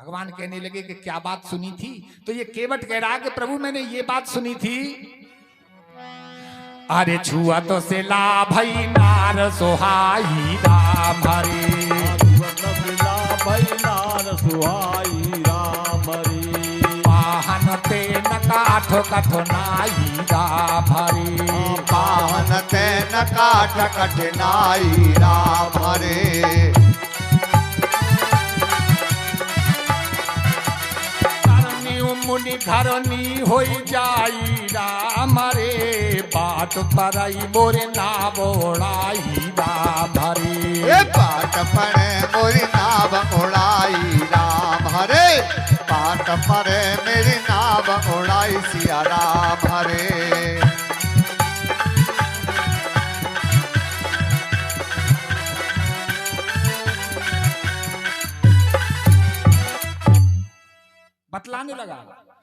भगवान कहने लगे कि क्या बात सुनी थी? तो ये केवट कह रहा कि प्रभु मैंने ये बात सुनी थी, अरे छुआ तो से ला भई नार सोहाई राम हरे, भाई नार सुहाई राम हरे, पाहन ते न काठ कठनाई राम हरे, पाहन ते न काठ कठनाई राम हरे, मुनि घरनी हो जाई राम रे, बाट परई मोरे नाव ओढ़ाई राम हरे, पाट पड़े मोरी नाव उड़ाई राम हरे, पाट पड़े मेरी नाव उड़ाई सिया राम हरे, बतलाने लगा।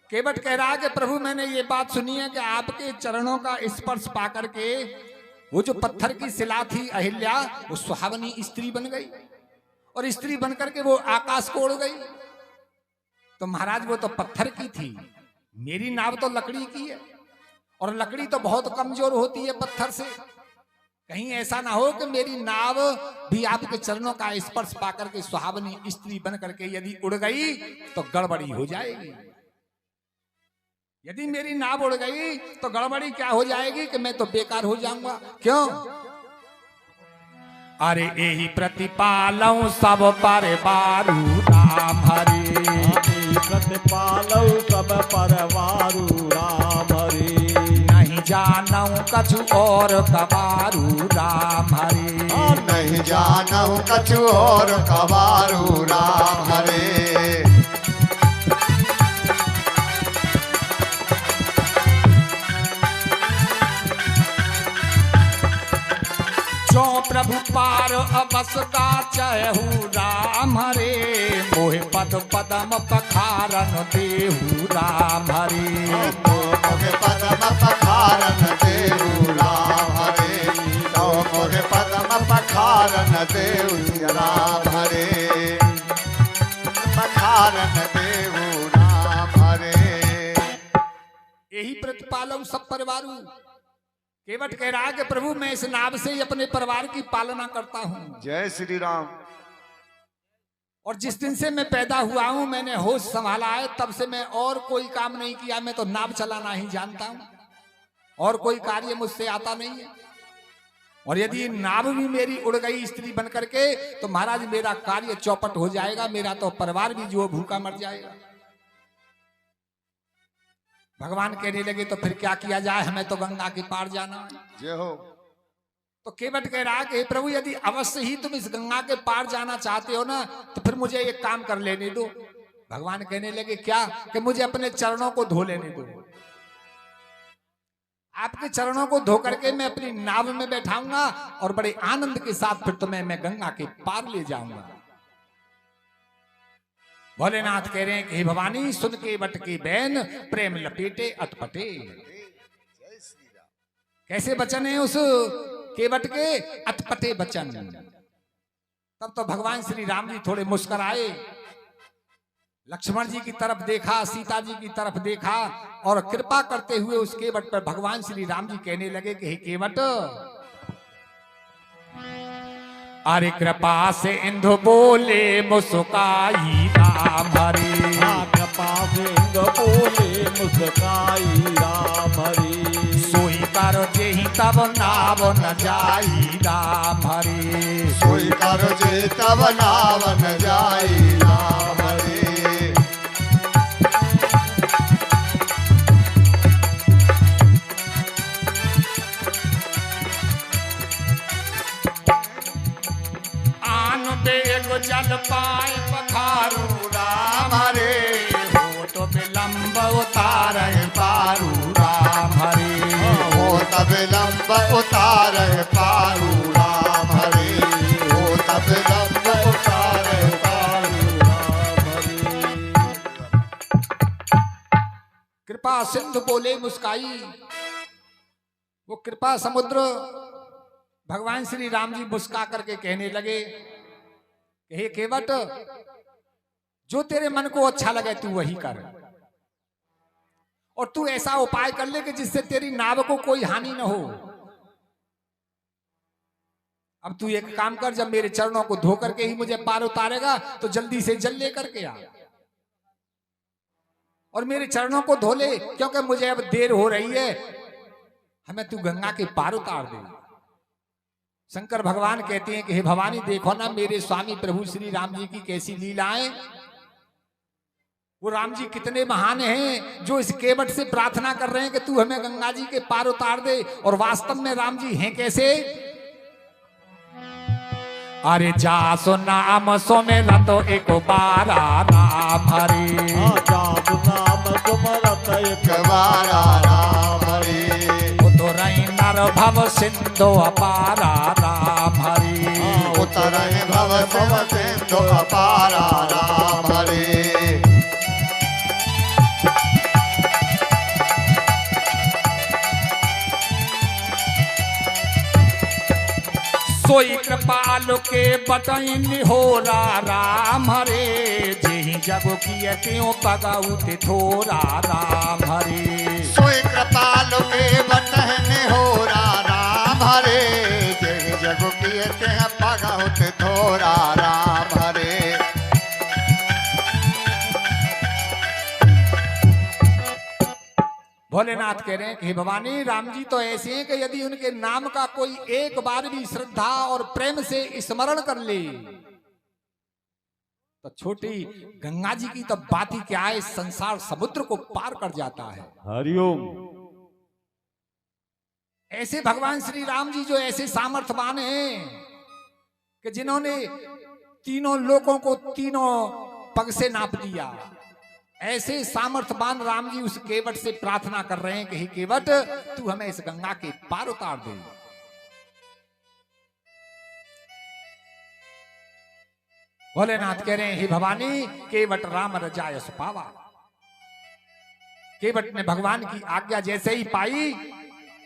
केवट कह रहा है कि प्रभु मैंने ये बात सुनी है कि आपके चरणों का स्पर्श पाकर के वो जो पत्थर की शिला थी अहिल्या, वो सुहावनी स्त्री बन गई और स्त्री बनकर के वो आकाश को उड़ गई। तो महाराज वो तो पत्थर की थी, मेरी नाव तो लकड़ी की है, और लकड़ी तो बहुत कमजोर होती है पत्थर से। कहीं ऐसा ना हो कि मेरी नाव भी आपके चरणों का स्पर्श पाकर के सुहावनी स्त्री बन करके यदि उड़ गई तो गड़बड़ी हो जाएगी। यदि मेरी नाव उड़ गई तो गड़बड़ी क्या हो जाएगी कि मैं तो बेकार हो जाऊंगा। क्यों? अरे यही प्रतिपालऊ सब परिवारू राम हरे, प्रतिपालऊ सब परवारू राम हरे, नहीं जानऊ कछु और कबारू राम हरे, नहीं जानऊ कछु और कबारू राम हरे, जो प्रभु पार अवसता चहु राम हरे, मोहे पद पदम पखारन देहु राम हरे, मोहे पदम पखारन देहु राम हरे, मोहे पदम पखारन देहु राम हरे, पखारन देहु राम हरे, यही प्रतिपालऊ सब परिवारू। केवट कह रहा है कि प्रभु मैं इस नाव से ही अपने परिवार की पालना करता हूं, जय श्री राम। और जिस दिन से मैं पैदा हुआ हूं मैंने होश संभाला है, तब से मैं और कोई काम नहीं किया, मैं तो नाव चलाना ही जानता हूं, और कोई कार्य मुझसे आता नहीं है। और यदि नाव भी मेरी उड़ गई स्त्री बन करके तो महाराज मेरा कार्य चौपट हो जाएगा, मेरा तो परिवार भी जो भूखा मर जाएगा। भगवान कहने लगे तो फिर क्या किया जाए, हमें तो गंगा के पार जाना है। जय हो। तो केवट कह रहा है कि प्रभु यदि अवश्य ही तुम इस गंगा के पार जाना चाहते हो ना, तो फिर मुझे एक काम कर लेने दो। भगवान कहने लगे क्या? कि मुझे अपने चरणों को धो लेने दो। आपके चरणों को धो करके मैं अपनी नाव में बैठाऊंगा और बड़े आनंद के साथ फिर तुम्हें मैं गंगा के पार ले जाऊंगा। भोलेनाथ कह रहे हैं कि हे भवानी सुन के वट की बैन प्रेम लपेटे अटपटे। कैसे बचन है उस केवट के? अटपटे बचन। तब तो भगवान श्री राम जी थोड़े मुस्कुराए, लक्ष्मण जी की तरफ देखा, सीता जी की तरफ देखा और कृपा करते हुए उस केवट पर भगवान श्री राम जी कहने लगे कि हे केवट, अरे कृपा से इंदु बोले मुस्काई राम हरे, कृपा से इंदु बोले मुस्काई राम हरे, सोई कर जेहि तब नाव न जाई राम हरे, सोई कर जे तब नाव न जाई राम हरे। जल पाए पखारू राम हरे, हो तो विलंब उतारे पारू राम हरे, हो तब विलंब उतारे पारू राम हरे, हो तब विलंब उतारे पारू राम हरे। कृपा सिंधु बोले मुस्काई। वो कृपा समुद्र भगवान श्री राम जी मुस्का करके कहने लगे हे केवट, जो तेरे मन को अच्छा लगे तू वही कर, और तू ऐसा उपाय कर ले कि जिससे तेरी नाव को कोई हानि न हो। अब तू एक काम कर, जब मेरे चरणों को धो करके ही मुझे पार उतारेगा तो जल्दी से जल ले करके आ और मेरे चरणों को धो ले, क्योंकि मुझे अब देर हो रही है, हमें तू गंगा के पार उतार दे। शंकर भगवान कहते हैं कि हे भवानी, देखो ना मेरे स्वामी प्रभु श्री राम जी की कैसी लीलाएं। वो राम जी कितने महान हैं, जो इस केवट से प्रार्थना कर रहे हैं कि तू हमें गंगा जी के पार उतार दे, और वास्तव में राम जी हैं कैसे। अरे जा सो नाम सो मेरा तो एक बारा राम हरि, जाप नाम सुमरत एक बारा राम हरि, उतरई नर भव सिंधु अपारा राम हरि, उतरई भव सिंधु अपारा राम हरि। सोई कृपालु के बतईन हो राम हरे, जेहि जग किए त्यों पगउत थोरा राम हरे। सोई कृपालु के बतन हो राम हरे, जेहि जग किए त्यों पगउत थोरा राम हरे। भोलेनाथ कह रहे हैं कि हे भवानी, राम जी तो ऐसे हैं कि यदि उनके नाम का कोई एक बार भी श्रद्धा और प्रेम से स्मरण कर ले तो छोटी गंगा जी की तो बात ही क्या है, संसार समुद्र को पार कर जाता है। हरिओम। ऐसे भगवान श्री राम जी जो ऐसे सामर्थ्यवान हैं कि जिन्होंने तीनों लोगों को तीनों पग से नाप दिया, ऐसे सामर्थ्यवान राम जी उस केवट से प्रार्थना कर रहे हैं कि हे केवट, तू हमें इस गंगा के पार उतार दे। भोलेनाथ कह रहे हैं हे भवानी, केवट राम रजायस पावा। केवट ने भगवान की आज्ञा जैसे ही पाई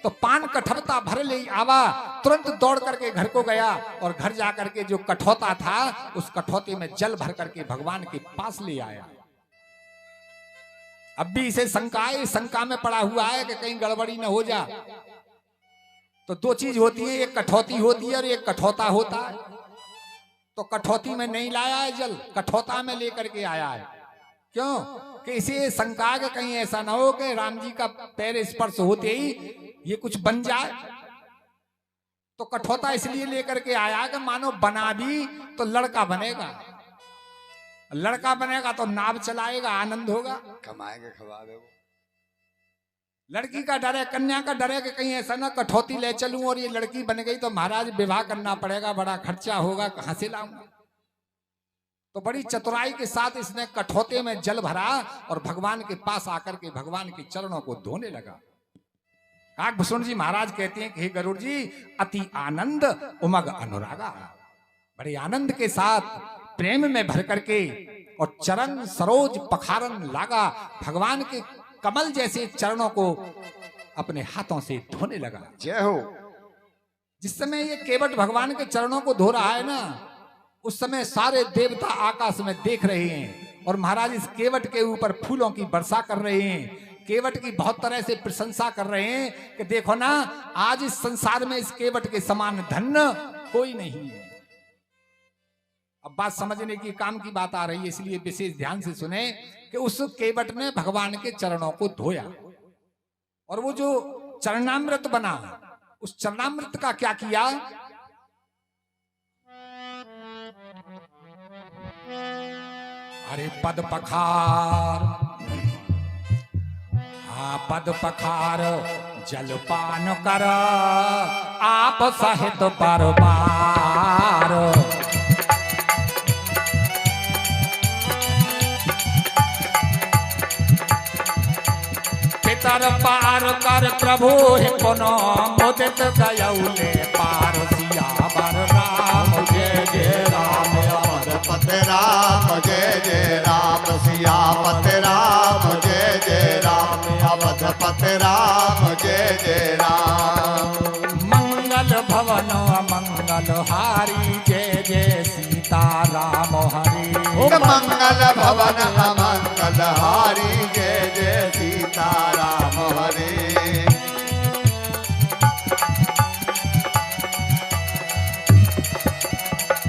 तो पान कठौता भर ले आवा, तुरंत दौड़ करके घर को गया और घर जाकर के जो कठौता था उस कठौते में जल भर करके भगवान के पास ले आया। अब भी इसे शंका है, शंका में पड़ा हुआ है कि कहीं गड़बड़ी न हो जा। तो दो चीज होती है, एक कठौती होती है और एक कठौता होता है। तो कठौती में नहीं लाया है जल, कठौता में लेकर के आया है। क्यों कि इसे शंका के कहीं ऐसा ना हो कि राम जी का पैर स्पर्श होते ही ये कुछ बन जाए। तो कठौता इसलिए लेकर के आया कि मानो बना भी तो लड़का बनेगा, लड़का बनेगा तो नाव चलाएगा, आनंद होगा, कमाएंगे खवावे। वो लड़की का डर है, कन्या का डर है कि कहीं ऐसा ना कठौती ले चलूं और ये लड़की बन गई तो महाराज विवाह करना पड़ेगा, बड़ा खर्चा होगा, कहां से लाऊंगा। तो बड़ी चतुराई के साथ इसने कठौते में जल भरा और भगवान के पास आकर के भगवान के चरणों को धोने लगा। काकभूषण जी महाराज कहते हैं कि हे गरुड़ जी, अति आनंद उमग अनुरागा, बड़े आनंद के साथ प्रेम में भर करके और चरण सरोज पखारन लागा, भगवान के कमल जैसे चरणों को अपने हाथों से धोने लगा। जय हो। जिस समय ये केवट भगवान के चरणों को धो रहा है ना, उस समय सारे देवता आकाश में देख रहे हैं और महाराज इस केवट के ऊपर फूलों की वर्षा कर रहे हैं। केवट की बहुत तरह से प्रशंसा कर रहे हैं कि देखो ना, आज इस संसार में इस केवट के समान धन्य कोई नहीं है। अब बात समझने की काम की बात आ रही है, इसलिए विशेष ध्यान से सुने कि उस केवट ने भगवान के चरणों को धोया और वो जो चरणामृत बना, उस चरणामृत का क्या किया, अरे पद पखार, हाँ पद पखार जलपान कर आप सहित परमार। पितर पार कर प्रभु पुनो मुदित गयौले पार, सियावर राम जय जय राम। पते राम जय जय राम, सियापत राम जय जय राम, अवधपते राम जय जय राम। मंगल भवन मंगल हारी, जय जय सीता राम हरि। मंगल भवन पवन अमंगलहारी जय जय सीताराम हरे।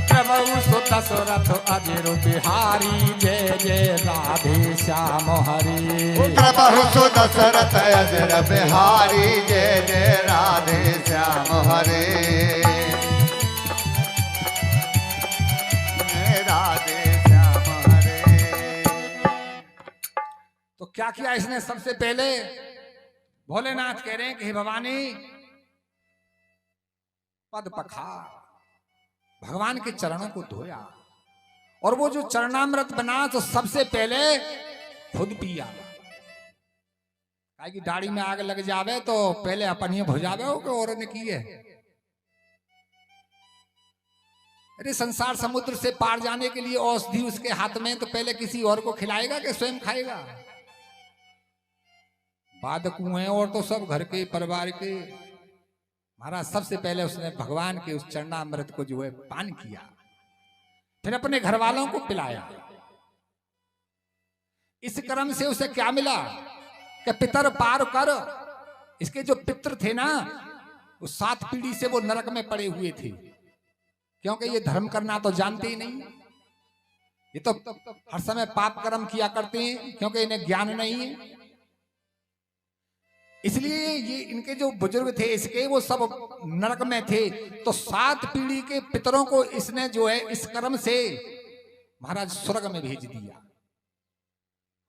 प्रभु सुत दशरथ अजर बिहारी जय जय राधे श्याम हरे। प्रभु सुत दशरथ अजर बिहारी जय जय राधे श्याम हरे। राधे श्याम हरे। तो क्या किया इसने? सबसे पहले भोलेनाथ कह रहे हैं कि हे भवानी पद पखार, भगवान के चरणों को धोया और वो जो चरणामृत बना तो सबसे पहले खुद पिया। कि दाढ़ी में आग लग जावे तो पहले अपन भुजावे हो कि और ने की है। अरे संसार समुद्र से पार जाने के लिए औषधि उसके हाथ में, तो पहले किसी और को खिलाएगा कि स्वयं खाएगा? बाद कुएं और तो सब घर के परिवार के। महाराज सबसे पहले उसने भगवान के उस चरणामृत को जो है पान किया, फिर अपने घर वालों को पिलाया। इस क्रम से उसे क्या मिला कि पितर पार कर। इसके जो पितर थे ना, वो 7 पीढ़ी से वो नरक में पड़े हुए थे, क्योंकि ये धर्म करना तो जानते ही नहीं। ये तो हर समय पाप कर्म किया करते हैं, क्योंकि इन्हें ज्ञान नहीं है। इसलिए ये इनके जो बुजुर्ग थे इसके, वो सब नरक में थे। तो 7 पीढ़ी के पितरों को इसने जो है इस कर्म से महाराज स्वर्ग में भेज दिया।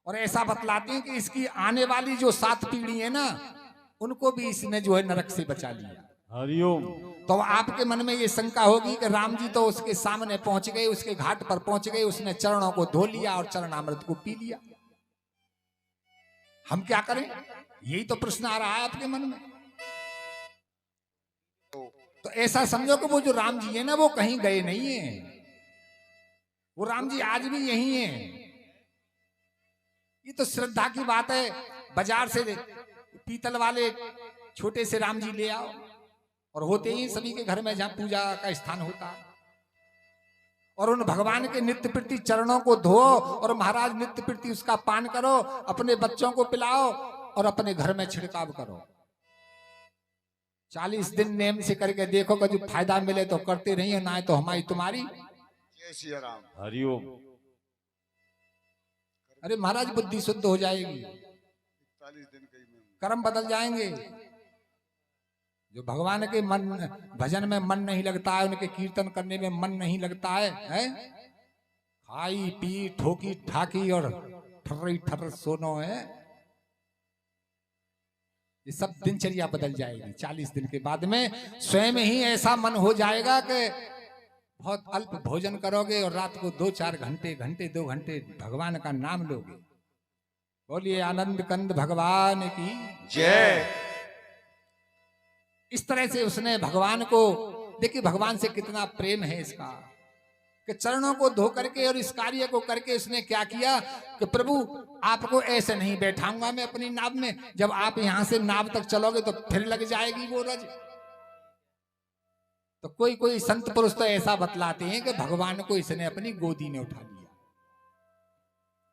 और ऐसा बतलाते हैं कि इसकी आने वाली जो 7 पीढ़ी है ना, उनको भी इसने जो है नरक से बचा लिया। हरिओम। तो आपके मन में ये शंका होगी कि राम जी तो उसके सामने पहुंच गए, उसके घाट पर पहुंच गए, उसने चरणों को धो लिया और चरणामृत को पी लिया, हम क्या करें? यही तो प्रश्न आ रहा है आपके मन में। तो ऐसा समझो कि वो जो राम जी है ना, वो कहीं गए नहीं है। वो राम जी आज भी यही हैं। ये तो श्रद्धा की बात है। बाजार से पीतल वाले छोटे से राम जी ले आओ, और होते ही सभी के घर में जहां पूजा का स्थान होता है। और उन भगवान के नित्य प्रति चरणों को धो और महाराज नित्य प्रति उसका पान करो, अपने बच्चों को पिलाओ और अपने घर में छिड़काव करो। 40 दिन नेम से करके देखो कि जो फायदा मिले तो करते रहिए, ना तो हमारी तुम्हारी। जय श्री राम। हरिओम। अरे महाराज बुद्धि शुद्ध हो जाएगी, 41 दिन कर्म बदल जाएंगे। जो भगवान के मन भजन में मन नहीं लगता है, उनके कीर्तन करने में मन नहीं लगता है? खाई पी ठोकी ठाकी और ठर्री ठर्र सोनो है। ये सब दिनचर्या बदल जाएगी। 40 दिन के बाद में स्वयं ही ऐसा मन हो जाएगा कि बहुत अल्प भोजन करोगे और रात को 2-4 घंटे 2 घंटे भगवान का नाम लोगे। बोलिए आनंद कंद भगवान की जय। इस तरह से उसने भगवान को, देखिए भगवान से कितना प्रेम है इसका, कि चरणों को धो करके और इस कार्य को करके उसने क्या किया कि प्रभु आपको ऐसे नहीं बैठाऊंगा मैं अपनी नाव में, जब आप यहां से नाव तक चलोगे तो फिर लग जाएगी वो रज। तो कोई संत पुरुष तो ऐसा बतलाते हैं कि भगवान को इसने अपनी गोदी में उठा लिया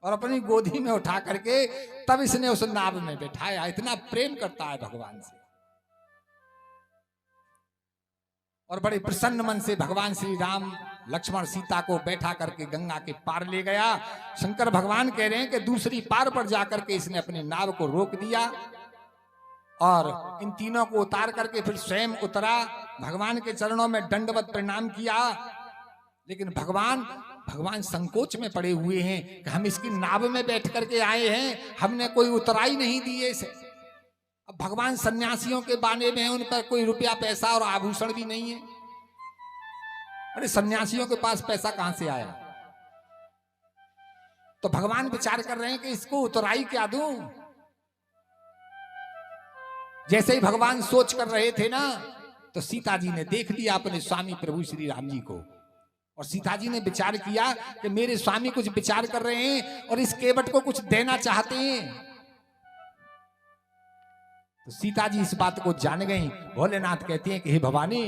और अपनी गोदी में उठा करके तब इसने उस नाव में बैठाया। इतना प्रेम करता है भगवान से। और बड़े प्रसन्न मन से भगवान श्री राम लक्ष्मण सीता को बैठा करके गंगा के पार ले गया। शंकर भगवान कह रहे हैं कि दूसरी पार पर जाकर के इसने अपनी नाव को रोक दिया और इन तीनों को उतार करके फिर स्वयं उतरा, भगवान के चरणों में दंडवत प्रणाम किया। लेकिन भगवान संकोच में पड़े हुए हैं कि हम इसकी नाव में बैठ करके आए हैं, हमने कोई उतराई नहीं दी है इसे। अब भगवान सन्यासियों के बाने में, उन पर कोई रुपया पैसा और आभूषण भी नहीं है। अरे सन्यासियों के पास पैसा कहां से आया? तो भगवान विचार कर रहे हैं कि इसको उतराई क्या दूं। जैसे ही भगवान सोच कर रहे थे ना, तो सीता जी ने देख लिया अपने स्वामी प्रभु श्री राम जी को, और सीता जी ने विचार किया कि मेरे स्वामी कुछ विचार कर रहे हैं और इस केवट को कुछ देना चाहते हैं। तो सीता जी इस बात को जान गई। भोलेनाथ कहते हैं कि हे भवानी,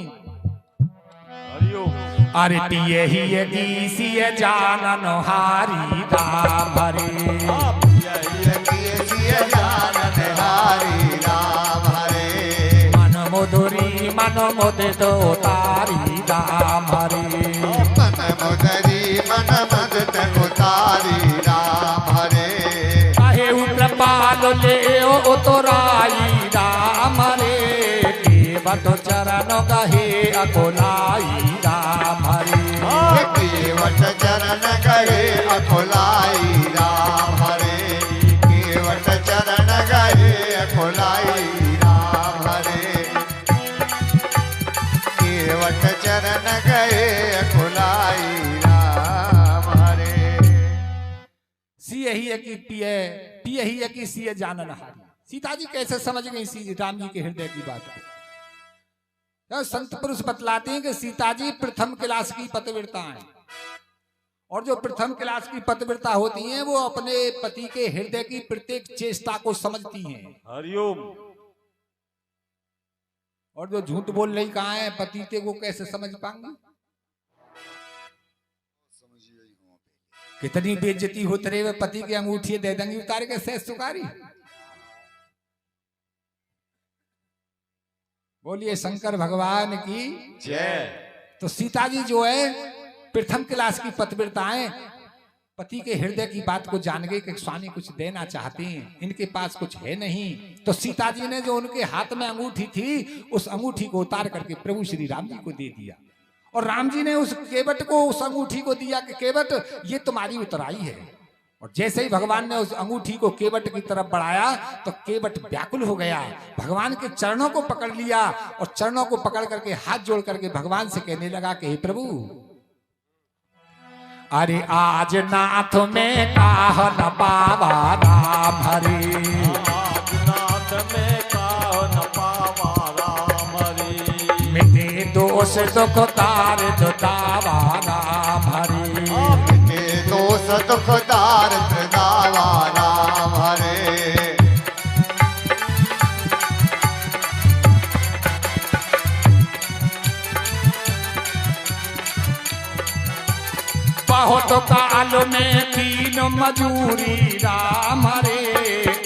हरिओम। अरे पिए ही की सिय जानन हारी राम हरे सिय जानन हारी राम हरे मन मुदुरी मन मुदित उतारी राम हरे मन मुदरी मन मुदित उतारी राम हरे कहे कृपाल ले उतराई राम हरे केवट चरण कहे अकोलाई राम हरे केवट चरण कहे अकोलाई राम हरे केवट चरण कहे अकोलाई राम हरे केवट चरण कहे अकोलाई राम हरे सिय ही है कि पिए पिए ही है कि सिय जानन हारी। सीता जी कैसे समझ गई राम जी के हृदय की बात को? संत पुरुष बतलाते हैं कि सीता जी प्रथम क्लास की पतिव्रता हैं और जो प्रथम क्लास की पतिव्रता होती हैं वो अपने पति के हृदय की प्रत्येक चेष्टा को समझती हैं। हरिओम। और जो झूठ बोल रही कहाँ है पति के, वो कैसे समझ पाएंगे? कितनी बेइज्जती होते रहे पति की अंगूठी दे देंगी उतार के सहज सुकारी। बोलिए शंकर भगवान की जय। तो सीता जी जो है प्रथम क्लास की पतिव्रताएं पति के हृदय की बात को जान गई कि स्वामी कुछ देना चाहते हैं, इनके पास कुछ है नहीं। तो सीता जी ने जो उनके हाथ में अंगूठी थी उस अंगूठी को उतार करके प्रभु श्री राम जी को दे दिया और राम जी ने उस केवट को उस अंगूठी को दिया कि केवट ये तुम्हारी उतराई है। और जैसे ही भगवान ने उस अंगूठी को केवट की तरफ बढ़ाया तो केवट व्याकुल हो गया, भगवान के चरणों को पकड़ लिया और चरणों को पकड़ करके हाथ जोड़ करके भगवान से कहने लगा कि हे प्रभु, अरे आज नाथ में काह न पावा राम हरे आज नाथ में काह न पावा राम हरे मिटे दोष दुख तार दावा राम हरे दोष दुख दारिद्र दावा राम हरे बहुत काल में तीन मजूरी राम हरे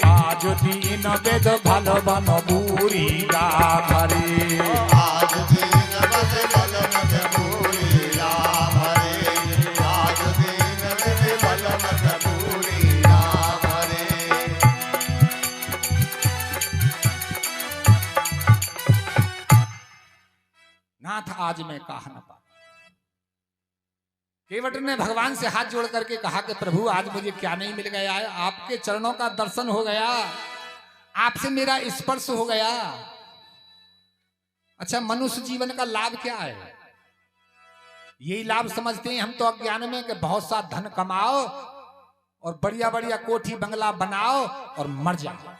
आज दीन वेद भल बन बूरी राम हरे आज दीन बल बल मजबूरी राम हरे आज दीन बल बल मजबूरी राम हरे नाथ आज मैं कहा न पा। केवट ने भगवान से हाथ जोड़ करके कहा कि प्रभु आज मुझे क्या नहीं मिल गया है, आपके चरणों का दर्शन हो गया, आपसे मेरा स्पर्श हो गया। अच्छा मनुष्य जीवन का लाभ क्या है? यही लाभ समझते हैं हम तो अज्ञान में कि बहुत सा धन कमाओ और बढ़िया बढ़िया कोठी बंगला बनाओ और मर जाओ।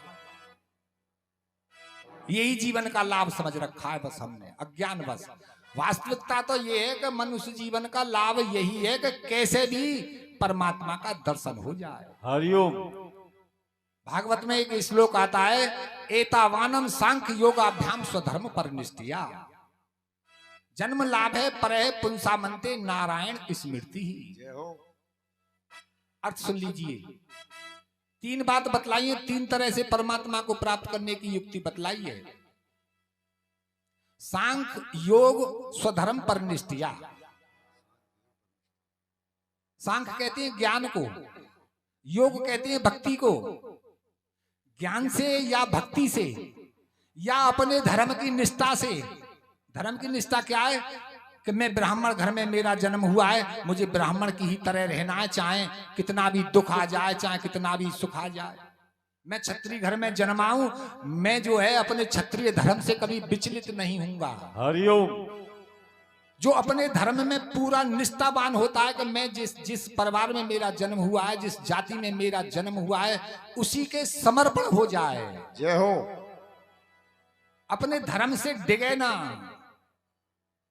यही जीवन का लाभ समझ रखा है बस हमने, अज्ञान बस। वास्तविकता तो ये है कि मनुष्य जीवन का लाभ यही है कि कैसे भी परमात्मा का दर्शन हो जाए। हरिओम। भागवत में एक श्लोक आता है, एतावानम सांख्य योगाभ्याम स्वधर्म पर निष्ठिया जन्म लाभ है पर पुंसामंते नारायण स्मृति ही। अर्थ सुन लीजिए, तीन बात बतलाई है, तीन तरह से परमात्मा को प्राप्त करने की युक्ति बतलाई है। सांख्य योग स्वधर्म पर निष्ठिया। सांख्य कहते हैं ज्ञान को, योग कहते हैं भक्ति को। ज्ञान से या भक्ति से या अपने धर्म की निष्ठा से। धर्म की निष्ठा क्या है कि मैं ब्राह्मण घर में मेरा जन्म हुआ है, मुझे ब्राह्मण की ही तरह रहना है, चाहे कितना भी दुख आ जाए चाहे कितना भी सुख आ जाए। मैं क्षत्रिय घर में जन्माऊं, मैं जो है अपने क्षत्रिय धर्म से कभी विचलित नहीं हूंगा। हरिओम। जो अपने धर्म में पूरा निष्ठावान होता है कि मैं जिस परिवार में मेरा जन्म हुआ है, जिस जाति में मेरा जन्म हुआ है, उसी के समर्पण हो जाए। जय हो। अपने धर्म से डिगे ना,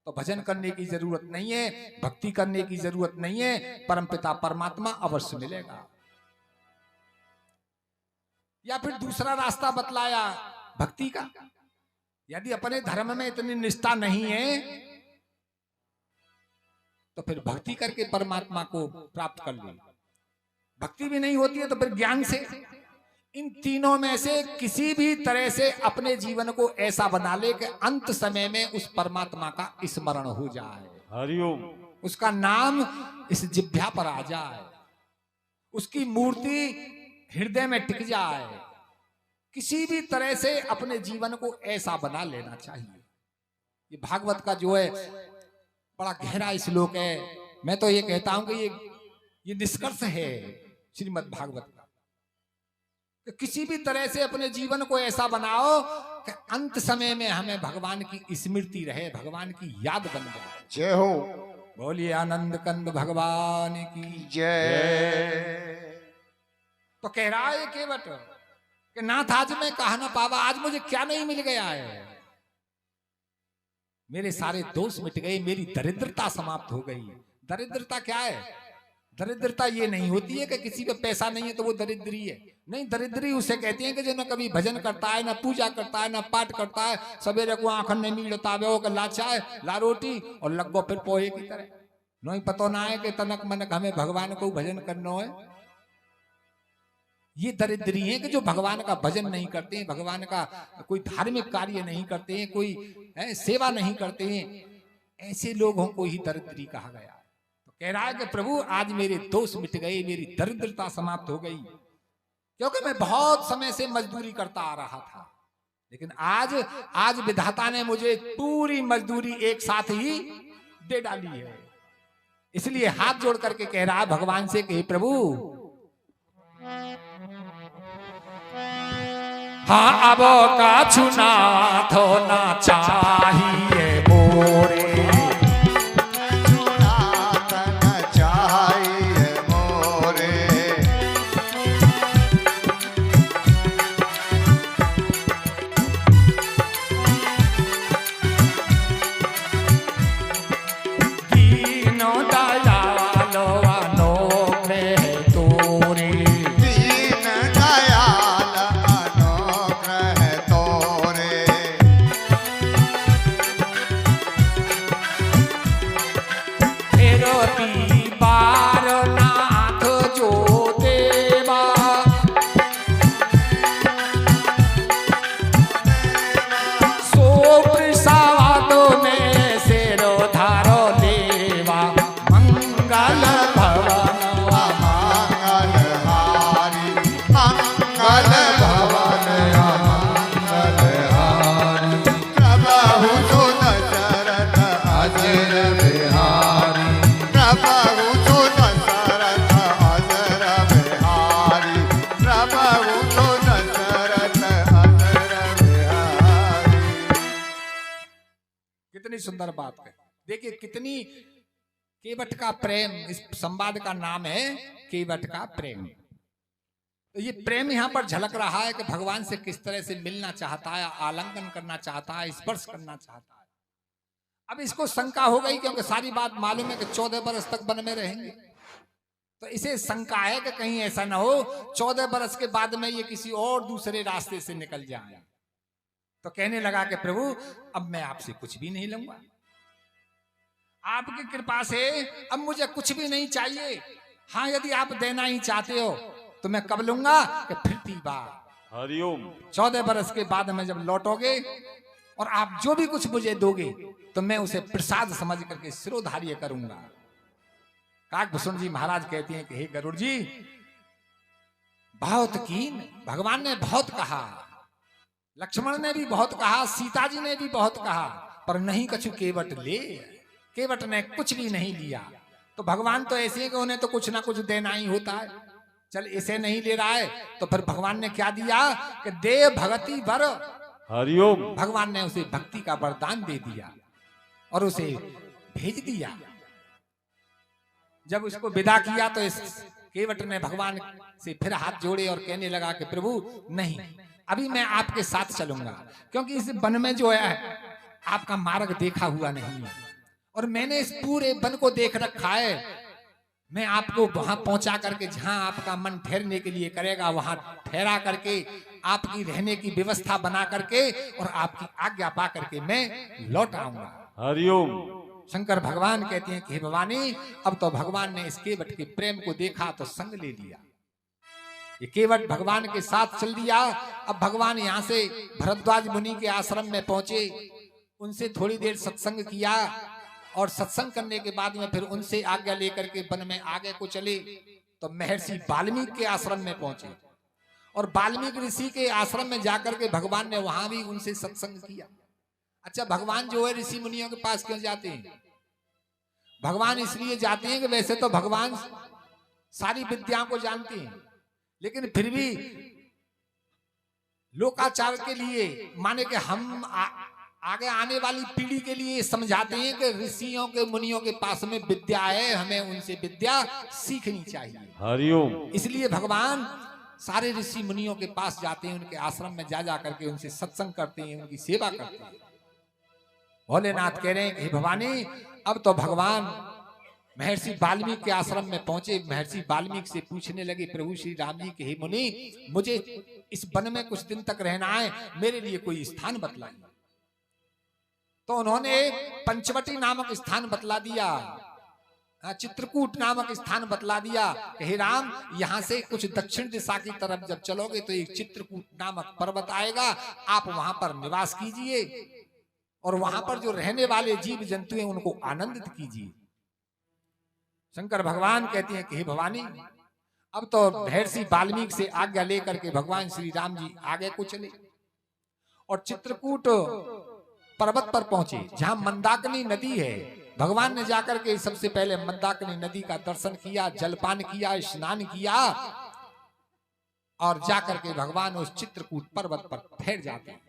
तो भजन करने की जरूरत नहीं है, भक्ति करने की जरूरत नहीं है, परमपिता परमात्मा अवश्य मिलेगा। या फिर दूसरा रास्ता बतलाया भक्ति का। यदि अपने धर्म में इतनी निष्ठा नहीं है तो फिर भक्ति करके परमात्मा को प्राप्त कर ले। भक्ति भी नहीं होती है तो फिर ज्ञान से। इन तीनों में से किसी भी तरह से अपने जीवन को ऐसा बना ले कि अंत समय में उस परमात्मा का स्मरण हो जाए, हरिओम। उसका नाम इस जिह्वा पर आ जाए, उसकी मूर्ति हृदय में टिक जाए। किसी भी तरह से अपने जीवन को ऐसा बना लेना चाहिए। ये भागवत का जो है बड़ा गहरा श्लोक है। मैं तो ये कहता हूं कि ये निष्कर्ष है श्रीमद् भागवत का कि किसी भी तरह से अपने जीवन को ऐसा बनाओ कि अंत समय में हमें भगवान की स्मृति रहे, भगवान की याद बन जाए। जय हो। बोलिए आनंद कंद भगवान की जय। तो कह रहा है केवट कि नाथ आज मैं कहा ना पावा, आज मुझे क्या नहीं मिल गया है। मेरे सारे दोष मिट गए, मेरी दरिद्रता समाप्त हो गई। दरिद्रता क्या है? दरिद्रता ये नहीं होती है कि किसी पे पैसा नहीं है तो वो दरिद्री है। नहीं, दरिद्री उसे कहती है कि जो ना कभी भजन करता है, ना पूजा करता है, ना पाठ करता है, सवेरे को आंखन नहीं मिलता है, ला चाय ला रोटी और लगो फिर पोहे की तरह। नहीं पता ना है कि तनक मनक हमें भगवान को भजन करना है। ये दरिद्री है कि जो भगवान का भजन नहीं करते हैं, भगवान का कोई धार्मिक कार्य नहीं करते हैं, कोई सेवा नहीं करते हैं। ऐसे लोगों को ही दरिद्री कहा गया। तो कह रहा है कि प्रभु आज मेरे दोष मिट गए, मेरी दरिद्रता समाप्त हो गई, क्योंकि मैं बहुत समय से मजदूरी करता आ रहा था, लेकिन आज विधाता ने मुझे पूरी मजदूरी एक साथ ही दे डाली है। इसलिए हाथ जोड़ करके कह रहा है भगवान से कि प्रभु, हाँ अब का चुना तो ना चाहिए मोरे, चुना तन चाहिए मोरे। दीनो दयालो अनुग्रह तोरे, दीन दयाल अनुग्रह तोरे। फेरो ती बार नाथ जो देवा, सो प्रसाद में सेरो धारो लेवा, मंगल भवन अमंगल हारी, मंगल भवन अमंगल हारी। प्रभु सुन शरद अजर बिहारी, प्रभु सुन शरद अजर बिहारी, प्रभु सुन शरद अजर बिहारी। कितनी सुंदर बात है। देखिए कितनी केवट का प्रेम, इस संवाद का नाम है केवट का प्रेम। तो ये प्रेम यहाँ पर झलक रहा है कि भगवान से किस तरह से मिलना चाहता है, आलिंगन करना चाहता है, स्पर्श करना चाहता है। अब इसको शंका हो गई क्योंकि सारी बात मालूम है कि 14 बरस तक वन में रहेंगे। तो इसे शंका है कि कहीं ऐसा ना हो 14 बरस के बाद में ये किसी और दूसरे रास्ते से निकल जाए। तो कहने लगा कि प्रभु अब मैं आपसे कुछ भी नहीं लूंगा, आपकी कृपा से अब मुझे कुछ भी नहीं चाहिए। हाँ, यदि आप देना ही चाहते हो तो मैं कब लूंगा कि फिरती बार हरिओम। 14 बरस के बाद में जब लौटोगे और आप जो भी कुछ मुझे दोगे तो मैं उसे प्रसाद समझ करके सिरोधार्य करूंगा। काकभूषण जी महाराज कहते हैं कि हे गरुड़ जी, बहुत कीन भगवान ने बहुत कहा, लक्ष्मण ने भी बहुत कहा, सीता जी ने भी बहुत कहा, पर नहीं कछु केवट ले। केवट ने कुछ भी नहीं लिया। तो भगवान तो ऐसे है कि उन्हें तो कुछ ना कुछ देना ही होता है। चल इसे नहीं ले रहा है तो फिर भगवान ने क्या दिया कि दे भगति वर। हरिओम। भगवान ने उसे भक्ति का वरदान दे दिया और उसे भेज दिया। जब उसको विदा किया तो इस केवट ने भगवान से फिर हाथ जोड़े और कहने लगा कि प्रभु नहीं, अभी मैं आपके साथ चलूंगा, क्योंकि इस वन में जो है आपका मार्ग देखा हुआ नहीं है और मैंने इस पूरे वन को देख रखा है। मैं आपको वहां पहुंचा करके जहां आपका मन ठहरने के लिए करेगा वहां ठहरा करके आपकी रहने की व्यवस्था बना करके और आपकी आज्ञा पा करके मैं लौट आऊंगा। हरिओम। शंकर भगवान कहते हैं कि हे भवानी, अब तो भगवान ने इस केवट के प्रेम को देखा तो संग ले लिया। ये केवट भगवान के साथ चल दिया। अब भगवान यहाँ से भरद्वाज मुनि के आश्रम में पहुंचे, उनसे थोड़ी देर सत्संग किया और सत्संग करने के बाद में फिर उनसे आज्ञा लेकर के वन में आगे को चले तो महर्षि वाल्मीकि के आश्रम में पहुंचे और वाल्मीकि ऋषि के आश्रम में जाकर के भगवान ने वहां भी उनसे सत्संग किया। अच्छा, भगवान जो है ऋषि मुनियों के पास क्यों जाते हैं? भगवान इसलिए जाते हैं कि वैसे तो भगवान सारी विद्याओं को जानते हैं, लेकिन फिर भी लोकाचार के लिए माने कि हम आगे आने वाली पीढ़ी के लिए समझाते हैं कि ऋषियों के मुनियों के पास में विद्या है, हमें उनसे विद्या सीखनी चाहिए। हरिओम। इसलिए भगवान सारे ऋषि मुनियों के पास जाते हैं, उनके आश्रम में जा करके उनसे सत्संग करते हैं, उनकी सेवा करते हैं। भोलेनाथ कह रहे हैं कि भवानी, अब तो भगवान महर्षि वाल्मीकि के आश्रम में पहुंचे। महर्षि वाल्मीकि से पूछने लगे, प्रभु श्री राम जी के हे मुनि, मुझे इस वन में कुछ दिन तक रहना है, मेरे लिए कोई स्थान बतलाइए। तो उन्होंने पंचवटी नामक स्थान बतला दिया, चित्रकूट नामक स्थान बतला दिया। हे राम, यहाँ से कुछ दक्षिण दिशा की तरफ जब चलोगे तो एक चित्रकूट नामक पर्वत आएगा, आप वहां पर निवास कीजिए और वहां पर जो रहने वाले जीव जंतु हैं उनको आनंदित कीजिए। शंकर भगवान कहते हैं कि हे भवानी, अब तो महर्षि वाल्मीकि से आज्ञा लेकर के भगवान श्री राम जी आगे को चले और चित्रकूट पर्वत पर पहुंचे जहां मंदाकिनी नदी है। भगवान ने जाकर के सबसे पहले मंदाकिनी नदी का दर्शन किया, जलपान किया, स्नान किया और जाकर के भगवान उस चित्रकूट पर्वत पर ठहर जाते हैं।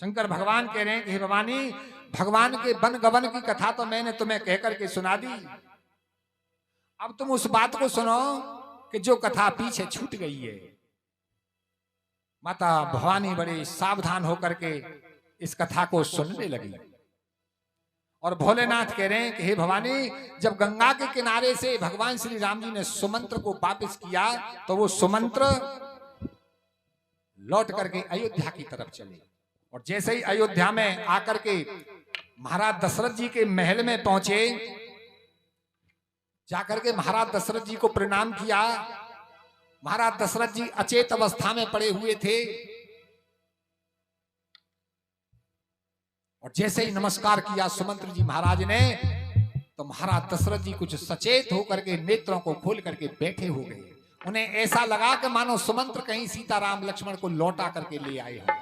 शंकर भगवान कह रहे हैं कि हे भवानी, भगवान के वन गवन की कथा तो मैंने तुम्हें कहकर के सुना दी, अब तुम उस बात को सुनो कि जो कथा पीछे छूट गई है। माता भवानी बड़े सावधान होकर के इस कथा को सुनने लगी और भोलेनाथ कह रहे हैं कि हे भवानी, जब गंगा के किनारे से भगवान श्री राम जी ने सुमंत्र को वापस किया तो वो सुमंत्र लौट करके अयोध्या की तरफ चले और जैसे ही अयोध्या में आकर के महाराज दशरथ जी के महल में पहुंचे, जाकर के महाराज दशरथ जी को प्रणाम किया। महाराज दशरथ जी अचेत अवस्था में पड़े हुए थे और जैसे ही नमस्कार किया सुमंत्र जी महाराज ने तो महाराज दशरथ जी कुछ सचेत होकर के नेत्रों को खोल करके बैठे हो गए। उन्हें ऐसा लगा कि मानो सुमंत्र कहीं सीताराम लक्ष्मण को लौटा करके ले आए हो।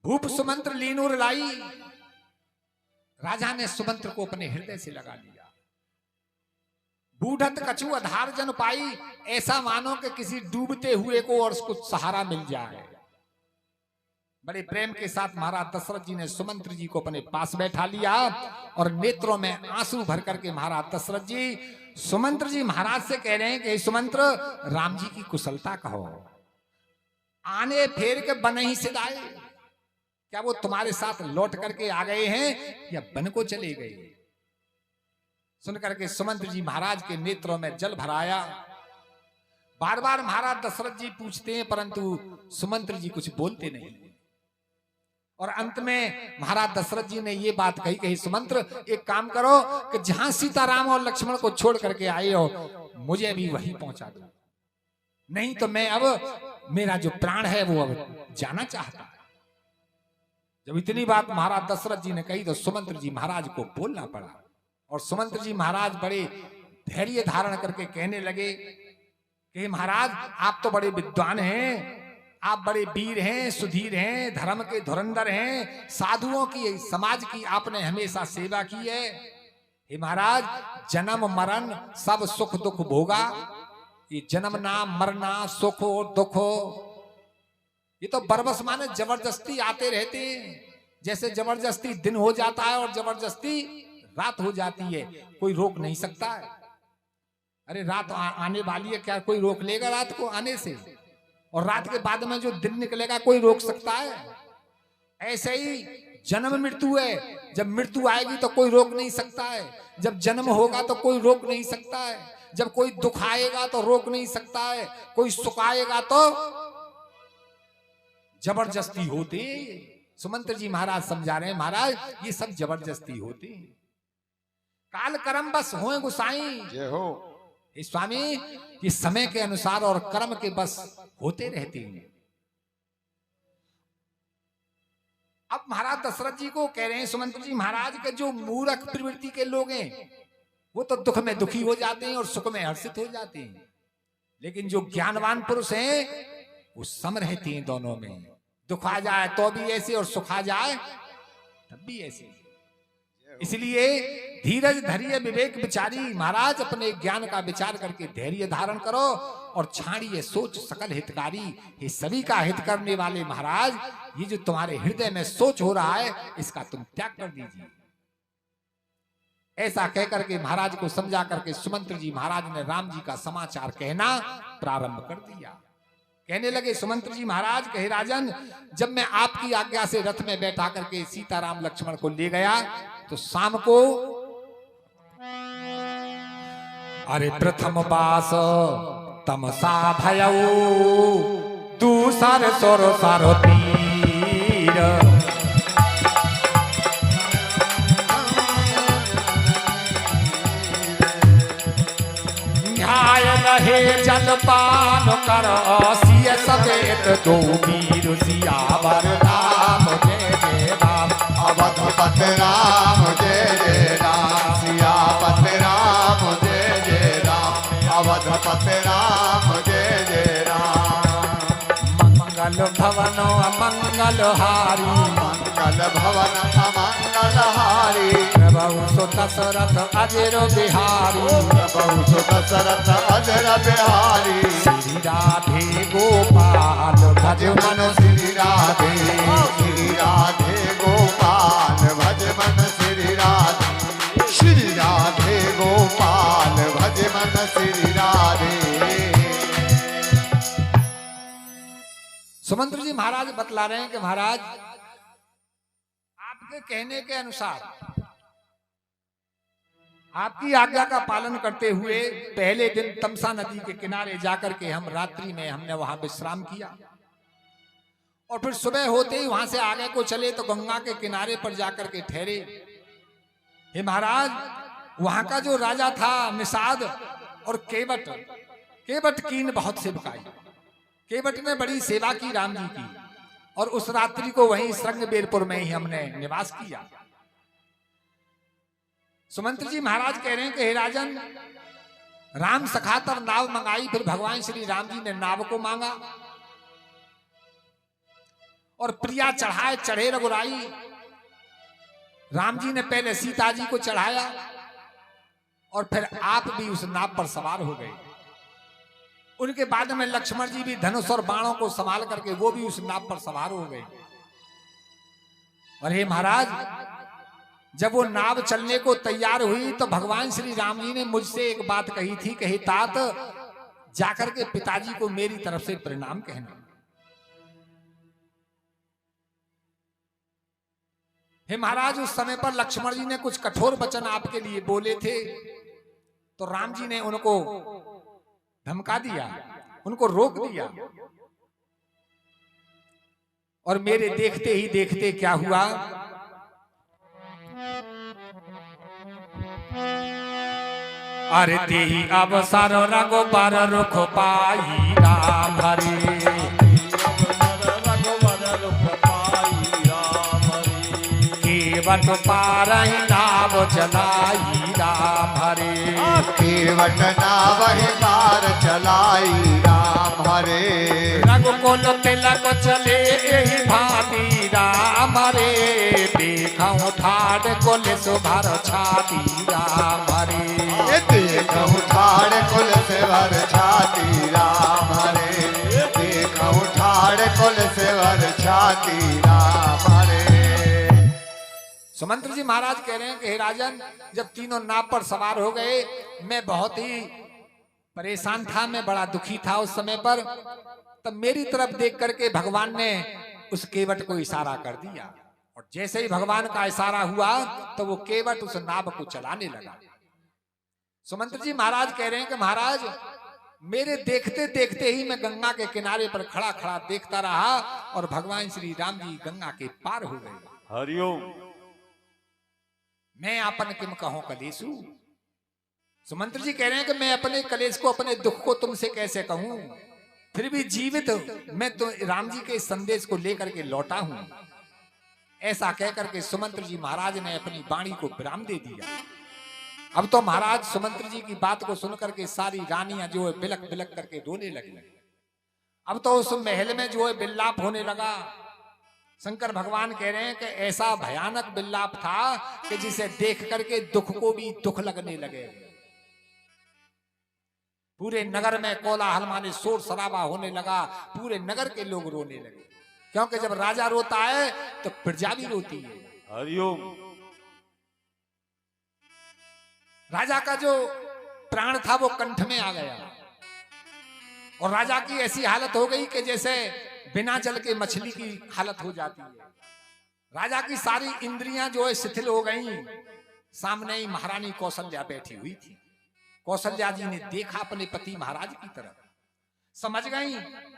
भूप सुमंत्र लीनूर लाई, राजा ने सुमंत्र को अपने हृदय से लगा लिया। बूढ़त कछु आधार जन पाई, ऐसा मानो कि किसी डूबते हुए को और उसको सहारा मिल जाए। बड़े प्रेम के साथ महाराज दशरथ जी ने सुमंत्र जी को अपने पास बैठा लिया और नेत्रों में आंसू भर करके महाराज दशरथ जी सुमंत्र जी महाराज से कह रहे हैं कि सुमंत्र, राम जी की कुशलता कहो, आने फेर के बन ही सिधाए, क्या वो तुम्हारे साथ लौट करके आ गए हैं या बन को चले गए? सुन करके सुमंत्र जी महाराज के नेत्रों में जल भराया। बार बार महाराज दशरथ जी पूछते हैं परंतु सुमंत्र जी कुछ बोलते नहीं और अंत में महाराज दशरथ जी ने ये बात कही कि सुमंत्र, एक काम करो कि जहां सीताराम और लक्ष्मण को छोड़ करके आए हो मुझे भी वहीं पहुंचा दो, नहीं तो मैं अब मेरा जो प्राण है वो अब जाना चाहता है। जब इतनी बात महाराज दशरथ जी ने कही तो सुमंत्र जी महाराज को बोलना पड़ा और सुमंत्र जी महाराज बड़े धैर्य धारण करके कहने लगे कि महाराज, आप तो बड़े विद्वान हैं, आप बड़े वीर हैं, सुधीर हैं, धर्म के धुरंधर हैं, साधुओं की समाज की आपने हमेशा सेवा की है। हे महाराज, जन्म मरण सब सुख दुख भोगा, ये जन्मना मरना सुख और दुख ये तो बरबस माने जबरदस्ती आते रहते हैं। जैसे जबरदस्ती दिन हो जाता है और जबरदस्ती रात हो जाती है, कोई रोक नहीं सकता है। अरे रात आने वाली है, क्या कोई रोक लेगा रात को आने से? और रात के बाद में जो दिन निकलेगा कोई रोक सकता है? ऐसे ही जन्म मृत्यु है, जब मृत्यु आएगी तो कोई रोक नहीं सकता है, जब जन्म होगा तो कोई रोक नहीं सकता है, जब कोई दुख आएगा तो रोक नहीं सकता है, कोई सुख आएगा तो जबरदस्ती होते। सुमंत्र जी महाराज समझा रहे हैं, महाराज ये सब जबरदस्ती होते। काल कर्म बस होए गुसाई। जय हो। हे स्वामी, ये समय के अनुसार और कर्म के बस होते रहते हैं। अब महाराज दशरथ जी को कह रहे हैं, सुमंत्र जी महाराज के जो मूर्ख प्रवृत्ति के लोग हैं वो तो दुख में दुखी हो जाते हैं और सुख में हर्षित हो जाते हैं, लेकिन जो ज्ञानवान पुरुष हैं वो सम रहते हैं दोनों में। दुख आ जाए तो भी ऐसे और सुख आ जाए तब भी ऐसे। इसलिए धीरज धैर्य विवेक विचारी। महाराज अपने ज्ञान का विचार करके धैर्य धारण करो और छाड़िए सोच सकल हितकारी। ये सभी का हित करने वाले महाराज, ये जो तुम्हारे हृदय में सोच हो रहा है इसका तुम त्याग कर दीजिए। ऐसा कहकर के महाराज को समझा करके सुमंत्र जी महाराज ने राम जी का समाचार कहना प्रारंभ कर दिया। कहने लगे सुमंत्र जी महाराज, कहे राजन, जब मैं आपकी आज्ञा से रथ में बैठा करके सीताराम लक्ष्मण को ले गया तो शाम को अरे प्रथम बास तमसा भयऊ दूसर सोर सारो तीर। न्याय रहे जलपान कर सिय समेत दो वीर सियावर राम जय जय राम। अवधपत राम जय जय राम। सियापत राम जय जय राम। अवधपत राम जय जय राम। मंगल भवन अमंगल हारी। मंगल भवन अमंगल हारी। प्रभु सुत दशरथ अजर बिहारी। प्रभु सुत दशरथ अजर बिहारी। श्री राधे गोपाल भज मन श्री राधे। श्री राधे गोपाल भज मन श्री राधे। श्री राधे गोपाल भज मन श्री राधे। सुमंत्र जी महाराज बतला रहे हैं कि महाराज आपके कहने के अनुसार, आपकी आज्ञा का पालन करते हुए पहले दिन तमसा नदी के किनारे जाकर के हम रात्रि में हमने वहां विश्राम किया और फिर सुबह होते ही वहां से आगे को चले तो गंगा के किनारे पर जाकर के ठहरे। हे महाराज, वहां का जो राजा था निषाद और केवट, केवट कीन बहुत सेवकाई। केवट ने बड़ी सेवा की राम जी की और उस रात्रि को वहीं श्रृंगबेरपुर में ही हमने निवास किया। सुमंत्र जी महाराज कह रहे हैं कि हे राजन, राम सखातर नाव मंगाई, फिर भगवान श्री राम जी ने नाव को मांगा और प्रिया चढ़ाए चढ़े रघुराई। राम जी ने पहले सीता जी को चढ़ाया और फिर आप भी उस नाव पर सवार हो गए। उनके बाद में लक्ष्मण जी भी धनुष और बाणों को संभाल करके वो भी उस नाव पर सवार हो गए। और हे महाराज, जब वो नाव चलने को तैयार हुई तो भगवान श्री राम जी ने मुझसे एक बात कही थी, कही तात जाकर के पिताजी को मेरी तरफ से प्रणाम कहना। हे महाराज, उस समय पर लक्ष्मण जी ने कुछ कठोर वचन आपके लिए बोले थे तो राम जी ने उनको धमका दिया, उनको रोक दिया। और मेरे देखते ही देखते क्या हुआ, अरे तेही अवसर रघुबर रुख पाई राम हरे। केवट पारहि नाव चलाई राम हरे। केवट नाव पार चलाई राम हरे। रघुकुल तिलक चले एहि भांति राम हरे। देखऊं ठाड़ कुल सुभर छाती राम हरे। देखऊं ठाड़ कुल सुभर छाती राम हरे। देखऊं ठाड़ कुल सुभर छाती राम हरे। सुमंत्र जी महाराज कह रहे हैं कि हे राजन, जब तीनों नाव पर सवार हो गए, मैं बहुत ही परेशान था, मैं बड़ा दुखी था उस समय पर। तब मेरी तरफ देख करके भगवान ने उस केवट को इशारा कर दिया और जैसे ही भगवान का इशारा हुआ तो वो केवट उस नाव को चलाने लगा। सुमंत्र जी महाराज कह रहे हैं कि महाराज, मेरे देखते देखते ही मैं गंगा के किनारे पर खड़ा खड़ा देखता रहा और भगवान श्री राम जी गंगा के पार हो गए। हरिओम। मैं आपन किम कहूं कलेशु। सुमंत्र जी कह रहे हैं कि मैं अपने कलेश को, अपने दुख को तुमसे कैसे कहूं, फिर भी जीवित मैं तो राम जी के संदेश को लेकर के लौटा हूं। ऐसा कहकर के सुमंत्र जी महाराज ने अपनी वाणी को विराम दे दिया। अब तो महाराज सुमंत्र जी की बात को सुनकर के सारी रानियां जो है बिलक बिलक करके रोने लगी। अब तो उस महल में जो है विलाप होने लगा। शंकर भगवान कह रहे हैं कि ऐसा भयानक विलाप था कि जिसे देख करके दुख को भी दुख लगने लगे। पूरे नगर में कोलाहल माने शोर शराबा होने लगा, पूरे नगर के लोग रोने लगे, क्योंकि जब राजा रोता है तो प्रजा भी रोती है। हरिओम। राजा का जो प्राण था वो कंठ में आ गया और राजा की ऐसी हालत हो गई कि जैसे बिना जल के मछली की हालत हो जाती है। राजा की सारी इंद्रियां जो है शिथिल हो गई। सामने ही महारानी कौशल्या बैठी हुई थी। कौशल्या जी ने देखा अपने पति महाराज की तरफ, समझ गई।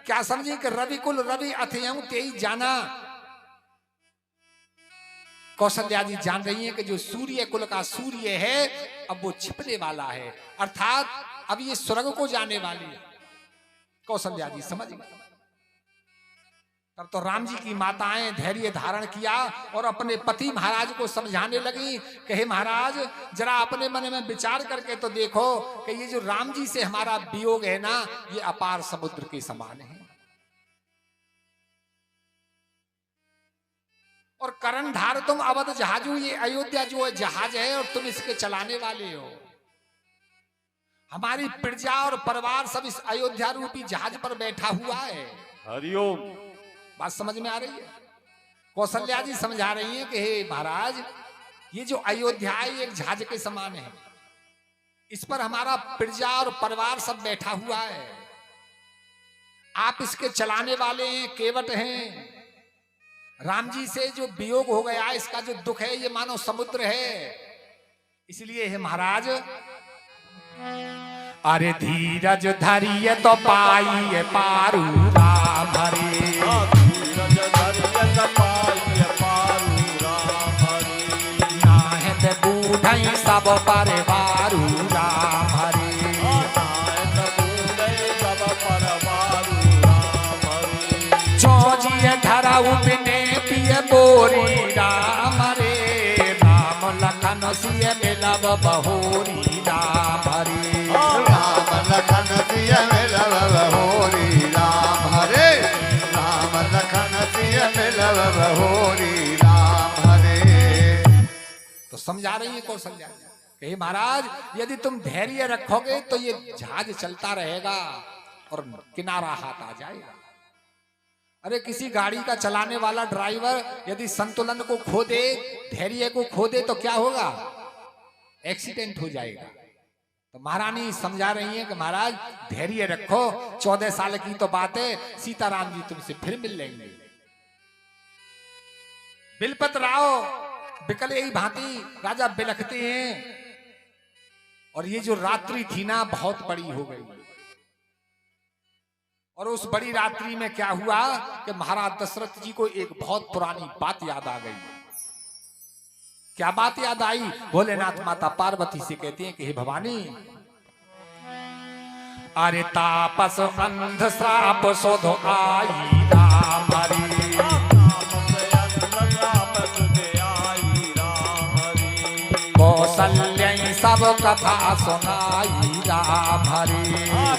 क्या समझी कि रवि कुल रवि अथयं तेई जाना। कौशल्या जी जान रही है कि जो सूर्य कुल का सूर्य है अब वो छिपने वाला है, अर्थात अब ये स्वर्ग को जाने वाली है। कौशल्या जी समझ गई। तब तो राम जी की माताएं धैर्य धारण किया और अपने पति महाराज को समझाने लगी कि हे महाराज, जरा अपने मन में विचार करके तो देखो कि ये जो राम जी से हमारा वियोग है ना, ये अपार समुद्र के समान है। और कर्णधार तुम अवध जहाजू, ये अयोध्या जो है जहाज है और तुम इसके चलाने वाले हो। हमारी प्रजा और परिवार सब इस अयोध्या रूपी जहाज पर बैठा हुआ है। हरिओम। बात समझ में आ रही है? कौशल्या जी समझा रही हैं कि हे महाराज, ये जो अयोध्या है एक जहाज के समान है। इस पर हमारा प्रजा और परिवार सब बैठा हुआ है। आप इसके चलाने वाले हैं, केवट हैं। राम जी से जो वियोग हो गया, इसका जो दुख है ये मानो समुद्र है। इसलिए है महाराज, अरे धीरज धरिए तो पाइए पारू राम हरे। धीरज धरिए तो पाइए पारू राम हरे। नाहत बूढ़ई सब परिवारू राम हरे। नाहत बूढ़ई सब परिवारू राम हरे। चौजिए धराऊ बिने पिए बोरी राम रे। राम लखन सिय मिलब बहोरी राम हरे। राम लखन सिय मिलब बहोरी राम हरे। राम लखन सिय मिलब बहोरी राम हरे। तो समझा रही है कौशल्या कि हे महाराज, यदि तुम धैर्य रखोगे तो ये जहाज चलता रहेगा और किनारा हाथ आ जाएगा। अरे किसी गाड़ी का चलाने वाला ड्राइवर यदि संतुलन को खो दे, धैर्य को खो दे तो क्या होगा? एक्सीडेंट हो जाएगा। तो महारानी समझा रही है कि महाराज धैर्य रखो, 14 साल की तो बात है, सीताराम जी तुमसे फिर मिल लेंगे। बिलपत राव बिकल यही भांति राजा बिलखते हैं। और ये जो रात्रि थी ना बहुत बड़ी हो गई। और उस बड़ी रात्रि में क्या हुआ कि महाराज दशरथ जी को एक बहुत पुरानी बात याद आ गई। क्या बात याद आई? भोलेनाथ माता पार्वती से कहती हैं कि हे भवानी, अरे तापस अंध श्राप शोध आई राम हरि। कौशल्य सब कथा सुनाई राम हरि।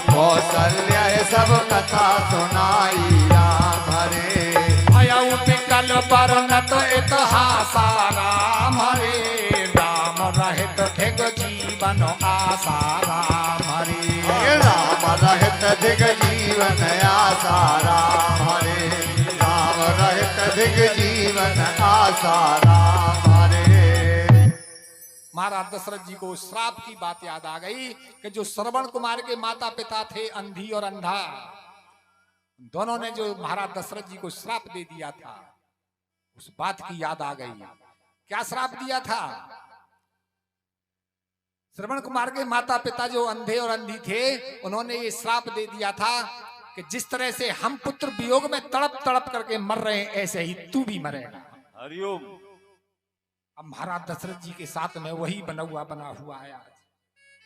कौशल्य सब कथा सुनाई राम हरे। भयउ विकल वर्णत इतिहासा राम हरे। राम रहित धिग जीवन आशा राम हरे। राम रहित धिग जीवन आशा राम हरे। राम रहित धिग जीवन आशा राम हरे। महाराज दशरथ जी को श्राप की बात याद आ गई कि जो श्रवण कुमार के माता पिता थे, अंधी और अंधा, दोनों ने जो महाराज दशरथ जी को श्राप दे दिया था, उस बात की याद आ गई। क्या श्राप दिया था? श्रवण कुमार के माता पिता जो अंधे और अंधी थे, उन्होंने ये श्राप दे दिया था कि जिस तरह से हम पुत्र वियोग में तड़प तड़प करके मर रहे हैं, ऐसे ही तू भी मरेगा। हरिओम। अब महाराज दशरथ जी के साथ में वही बना हुआ है आज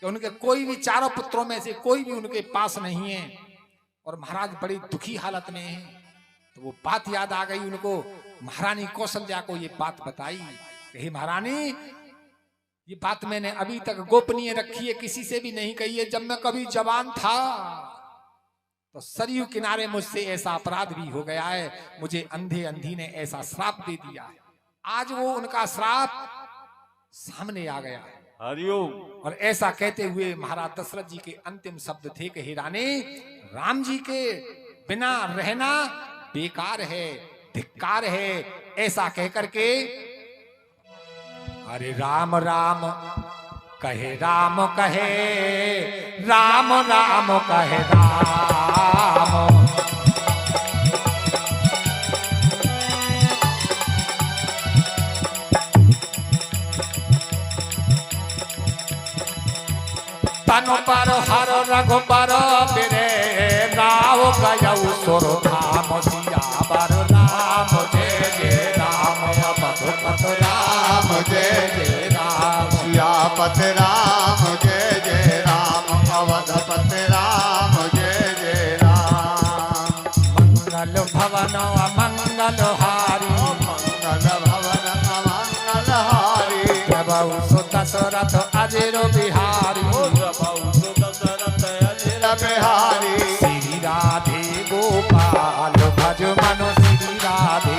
कि उनके कोई भी चारों पुत्रों में से कोई भी उनके पास नहीं है और महाराज बड़ी दुखी हालत में है। तो वो बात याद आ गई उनको, महारानी कौशल्या को ये बात बताई कि हे महारानी, ये बात मैंने अभी तक गोपनीय रखी है, किसी से भी नहीं कही है। जब मैं कभी जवान था तो सरयू किनारे मुझसे ऐसा अपराध भी हो गया है, मुझे अंधे अंधी ने ऐसा श्राप दे दिया है। आज वो उनका श्राप सामने आ गया है। हरिओम। और ऐसा कहते हुए महाराज दशरथ जी के अंतिम शब्द थे कि हे रानी, राम जी के बिना रहना बेकार है, धिक्कार है। ऐसा कहकर के अरे राम राम कहे राम कहे, राम राम कहे राम। तन पर हर रघुबर बिरे राव गयऊ सुर धाम सियावर राम जय जय राम। मधुपत राम जय जय राम। सियापत राम जय जय राम। अवधपत राम जय जय राम। मंगल भवन अमंगल हारी, मंगल भवन अमंगल हारी। प्रभु सुत दशरथ अजर बिहारी। बिहारी श्री राधे गोपाल भज मन श्री राधे।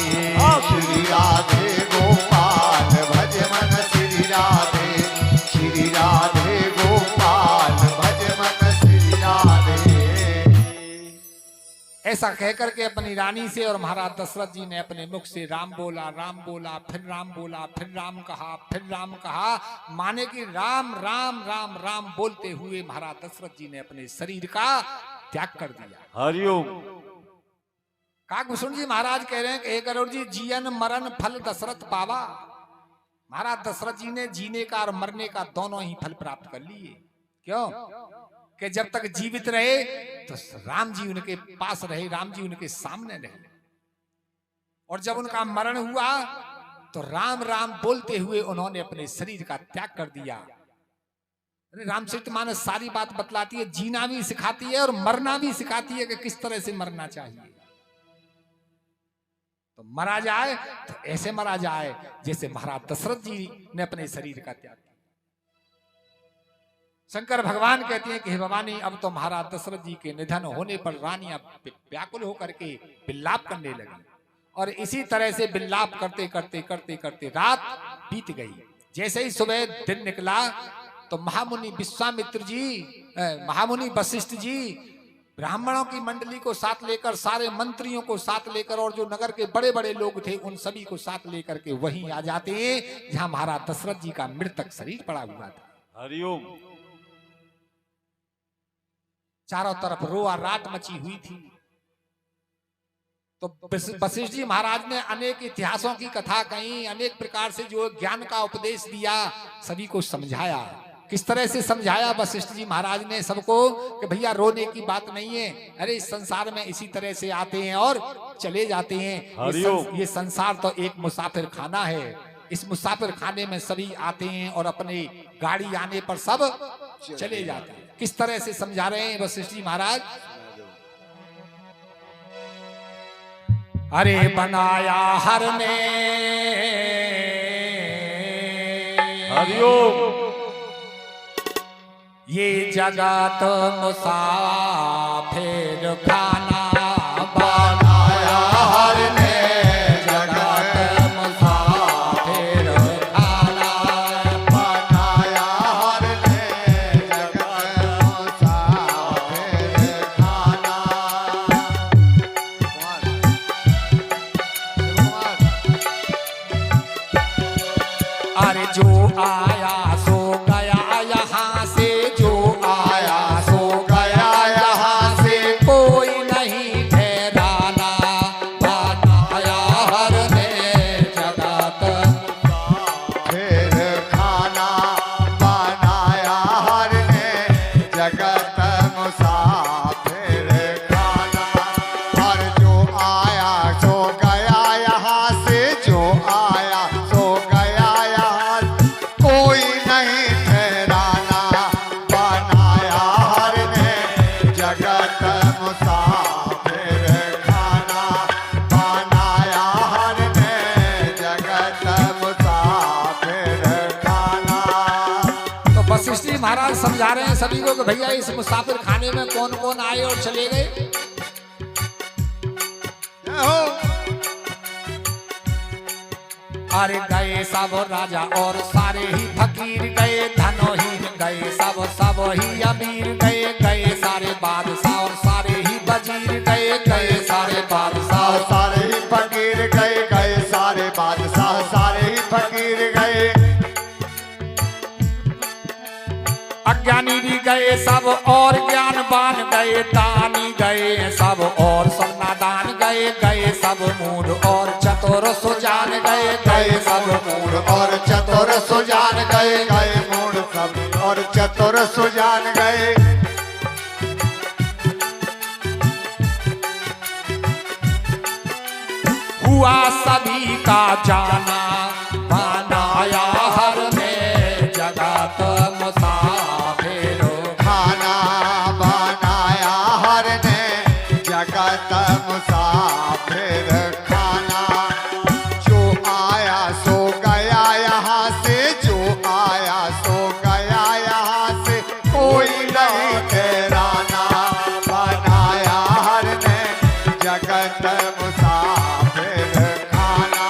श्री राधे गोपाल भज मन श्री राधे। श्री राधे गोपाल भज मन श्री राधे। ऐसा कहकर के अपनी रानी से और महाराज दशरथ जी ने अपने मुख से राम बोला, राम बोला, फिर राम बोला, फिर राम कहा, फिर राम कहा। माने कि राम राम राम राम बोलते हुए महाराज दशरथ जी ने अपने शरीर का त्याग कर दिया। हरिओम। काकभूषण जी महाराज कह रहे हैं कि हे गरुड़ जी, जीवन मरण फल दशरथ पावा। महाराज दशरथ जी ने जीने का और मरने का दोनों ही फल प्राप्त कर लिए। क्यों? कि जब तक जीवित रहे तो राम जी उनके पास रहे, राम जी उनके सामने रहे, और जब उनका मरण हुआ तो राम राम बोलते हुए उन्होंने अपने शरीर का त्याग कर दिया। रामचरितमानस सारी बात बतलाती है, जीना भी सिखाती है और मरना भी सिखाती है कि किस तरह से मरना चाहिए। तो मरा जाए तो ऐसे मरा जाए जैसे महाराज दशरथ जी ने अपने शरीर का त्याग किया। शंकर भगवान कहते हैं कि हे भवानी, अब तो महाराज दशरथ जी के निधन होने पर रानियां व्याकुल होकर के विलाप करने लगी, और इसी तरह से विलाप करते करते करते करते रात बीत गई। जैसे ही सुबह दिन निकला तो महामुनि विश्वामित्र जी, महामुनि वशिष्ठ जी ब्राह्मणों की मंडली को साथ लेकर, सारे मंत्रियों को साथ लेकर, और जो नगर के बड़े बड़े लोग थे उन सभी को साथ लेकर के वहीं आ जाते हैं जहां महाराज दशरथ जी का मृतक शरीर पड़ा हुआ था। हरिओम। चारों तरफ रोआ राट मची हुई थी। तो वशिष्ठ जी महाराज ने अनेक इतिहासों की कथा कही, अनेक प्रकार से जो ज्ञान का उपदेश दिया, सभी को समझाया। किस तरह से समझाया वशिष्ठ जी महाराज ने सबको कि भैया रोने की बात नहीं है, अरे इस संसार में इसी तरह से आते हैं और चले जाते हैं। ये संसार तो एक मुसाफिर खाना है, इस मुसाफिर खाने में सभी आते हैं और अपने गाड़ी आने पर सब चले जाते हैं। किस तरह से समझा रहे हैं वशिष्ठ जी महाराज? अरे बनाया हर ने हरिओम। ये जगत मुसाफिर खाना, बनाया हर ने जगत मुसाफिर खाना, बनाया हर ने जगत मुसाफिर खाना। अरे जो आया सो गया यहाँ से, जो आया सो गया यहाँ से, कोई वशिष्ठ जी महाराज समझा रहे हैं सभी को कि भैया इस मुसाफिर खाने में कौन कौन आए और चले गए। जय हो। अरे गए सब राजा और सारे ही फकीर गए, धनोहीन गए सब ही अमीर गए, गए सारे बादशाह और सारे ही वजीर गए, गए सारे बादशाह सारे ही फकीर गए, गए सारे बादशाह सारे ही फकीर गए। अज्ञानी भी गए सब और ज्ञानवान गए, दानी गए सब और सब नादान गए, गए सब मूढ़ और चतुर सुजान गए, गए सब मूढ़ और चतुर सुजान गए, गए मूढ़ सब और चतुर सुजान गए। हुआ सभी का जाना, बनाया हर में जगत मुसाफिर। खाना बनाया हर ने जगत मुसाफिर खाना। जो आया सो गया यहाँ से, जो आया सो गया यहाँ से, कोई नहीं ठहराना। बनाया हर ने जगत मुसाफिर खाना,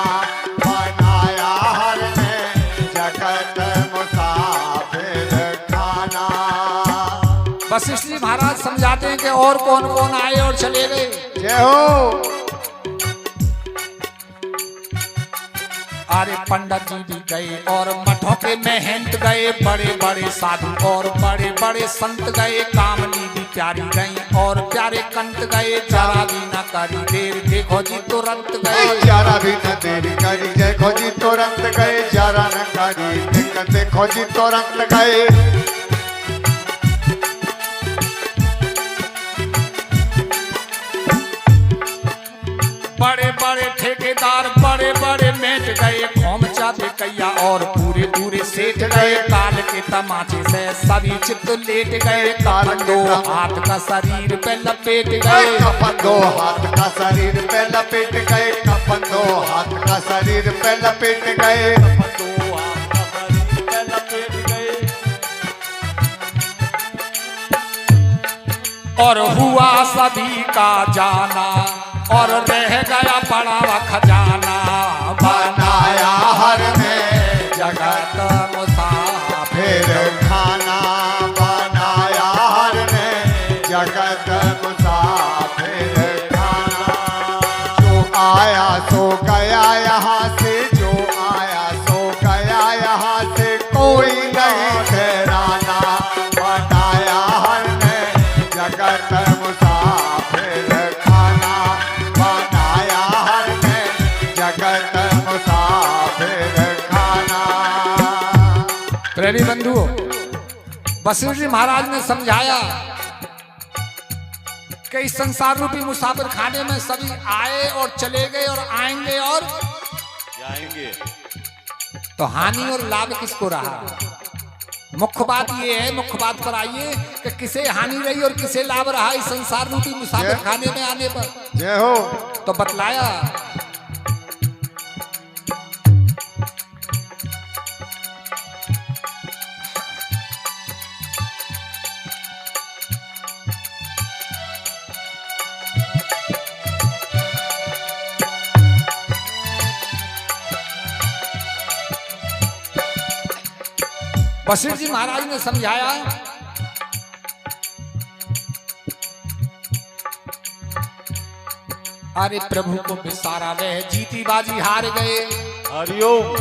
बनाया हर ने जगत मुसाफिर खाना। वशिष्ठ जी महाराज समझाते हैं कि और कौन कौन आए और चले गए। जय हो। अरे पंडित जी भी गए और मठों के महंत गए, बड़े बड़े साधु और बड़े बड़े संत गए, कामनी भी प्यारी गई और प्यारे कंत गए, जरा भी न करी देर देखो जी तुरंत गए। जरा भी न देरी करी देखो जी तुरंत गए, जरा न करी देखो जी तुरंत गए। बड़े बड़े ठेकेदार बड़े बड़े मेट गए, खोमचा बेकैया और पूरे पूरे सेठ गए, काल के तमाचे से सभी चित्त लेट गए, कफन दो हाथ का शरीर पे लपेट गए। कफन दो हाथ का शरीर पे लपेट गए, कफन दो हाथ का शरीर पे लपेट गए। दो हाथ का शरीर पे लपेट गए। और हुआ सभी का जाना और रह गया पड़ा हुआ खजाना। बनाया हर में जगत मुसाफिर फिर खाना, बनाया हर में जगत मुसाफिर खाना। जो आया सो गया यहाँ से, जो आया सो गया यहाँ से, कोई नहीं ठहराना। बनाया हर में जगत मुसाफिर खाना, बनाया हर में जगत मुसाफिर खाना। प्रेमी बंधुओं, वशिष्ठ जी महाराज ने समझाया कि इस संसार रूपी मुसाफिर खाने में सभी आए और चले गए और आएंगे और जाएंगे। तो हानि और लाभ किसको रहा। मुख्य बात ये है, मुख्य बात पर आइए कि किसे हानि रही और किसे लाभ रहा इस संसार रूपी मुसाफिर खाने में आने पर। जय हो। तो बतलाया वशिष्ठ जी महाराज ने समझाया अरे प्रभु को बिसारा वह जीती बाजी हार गए। हरिओम।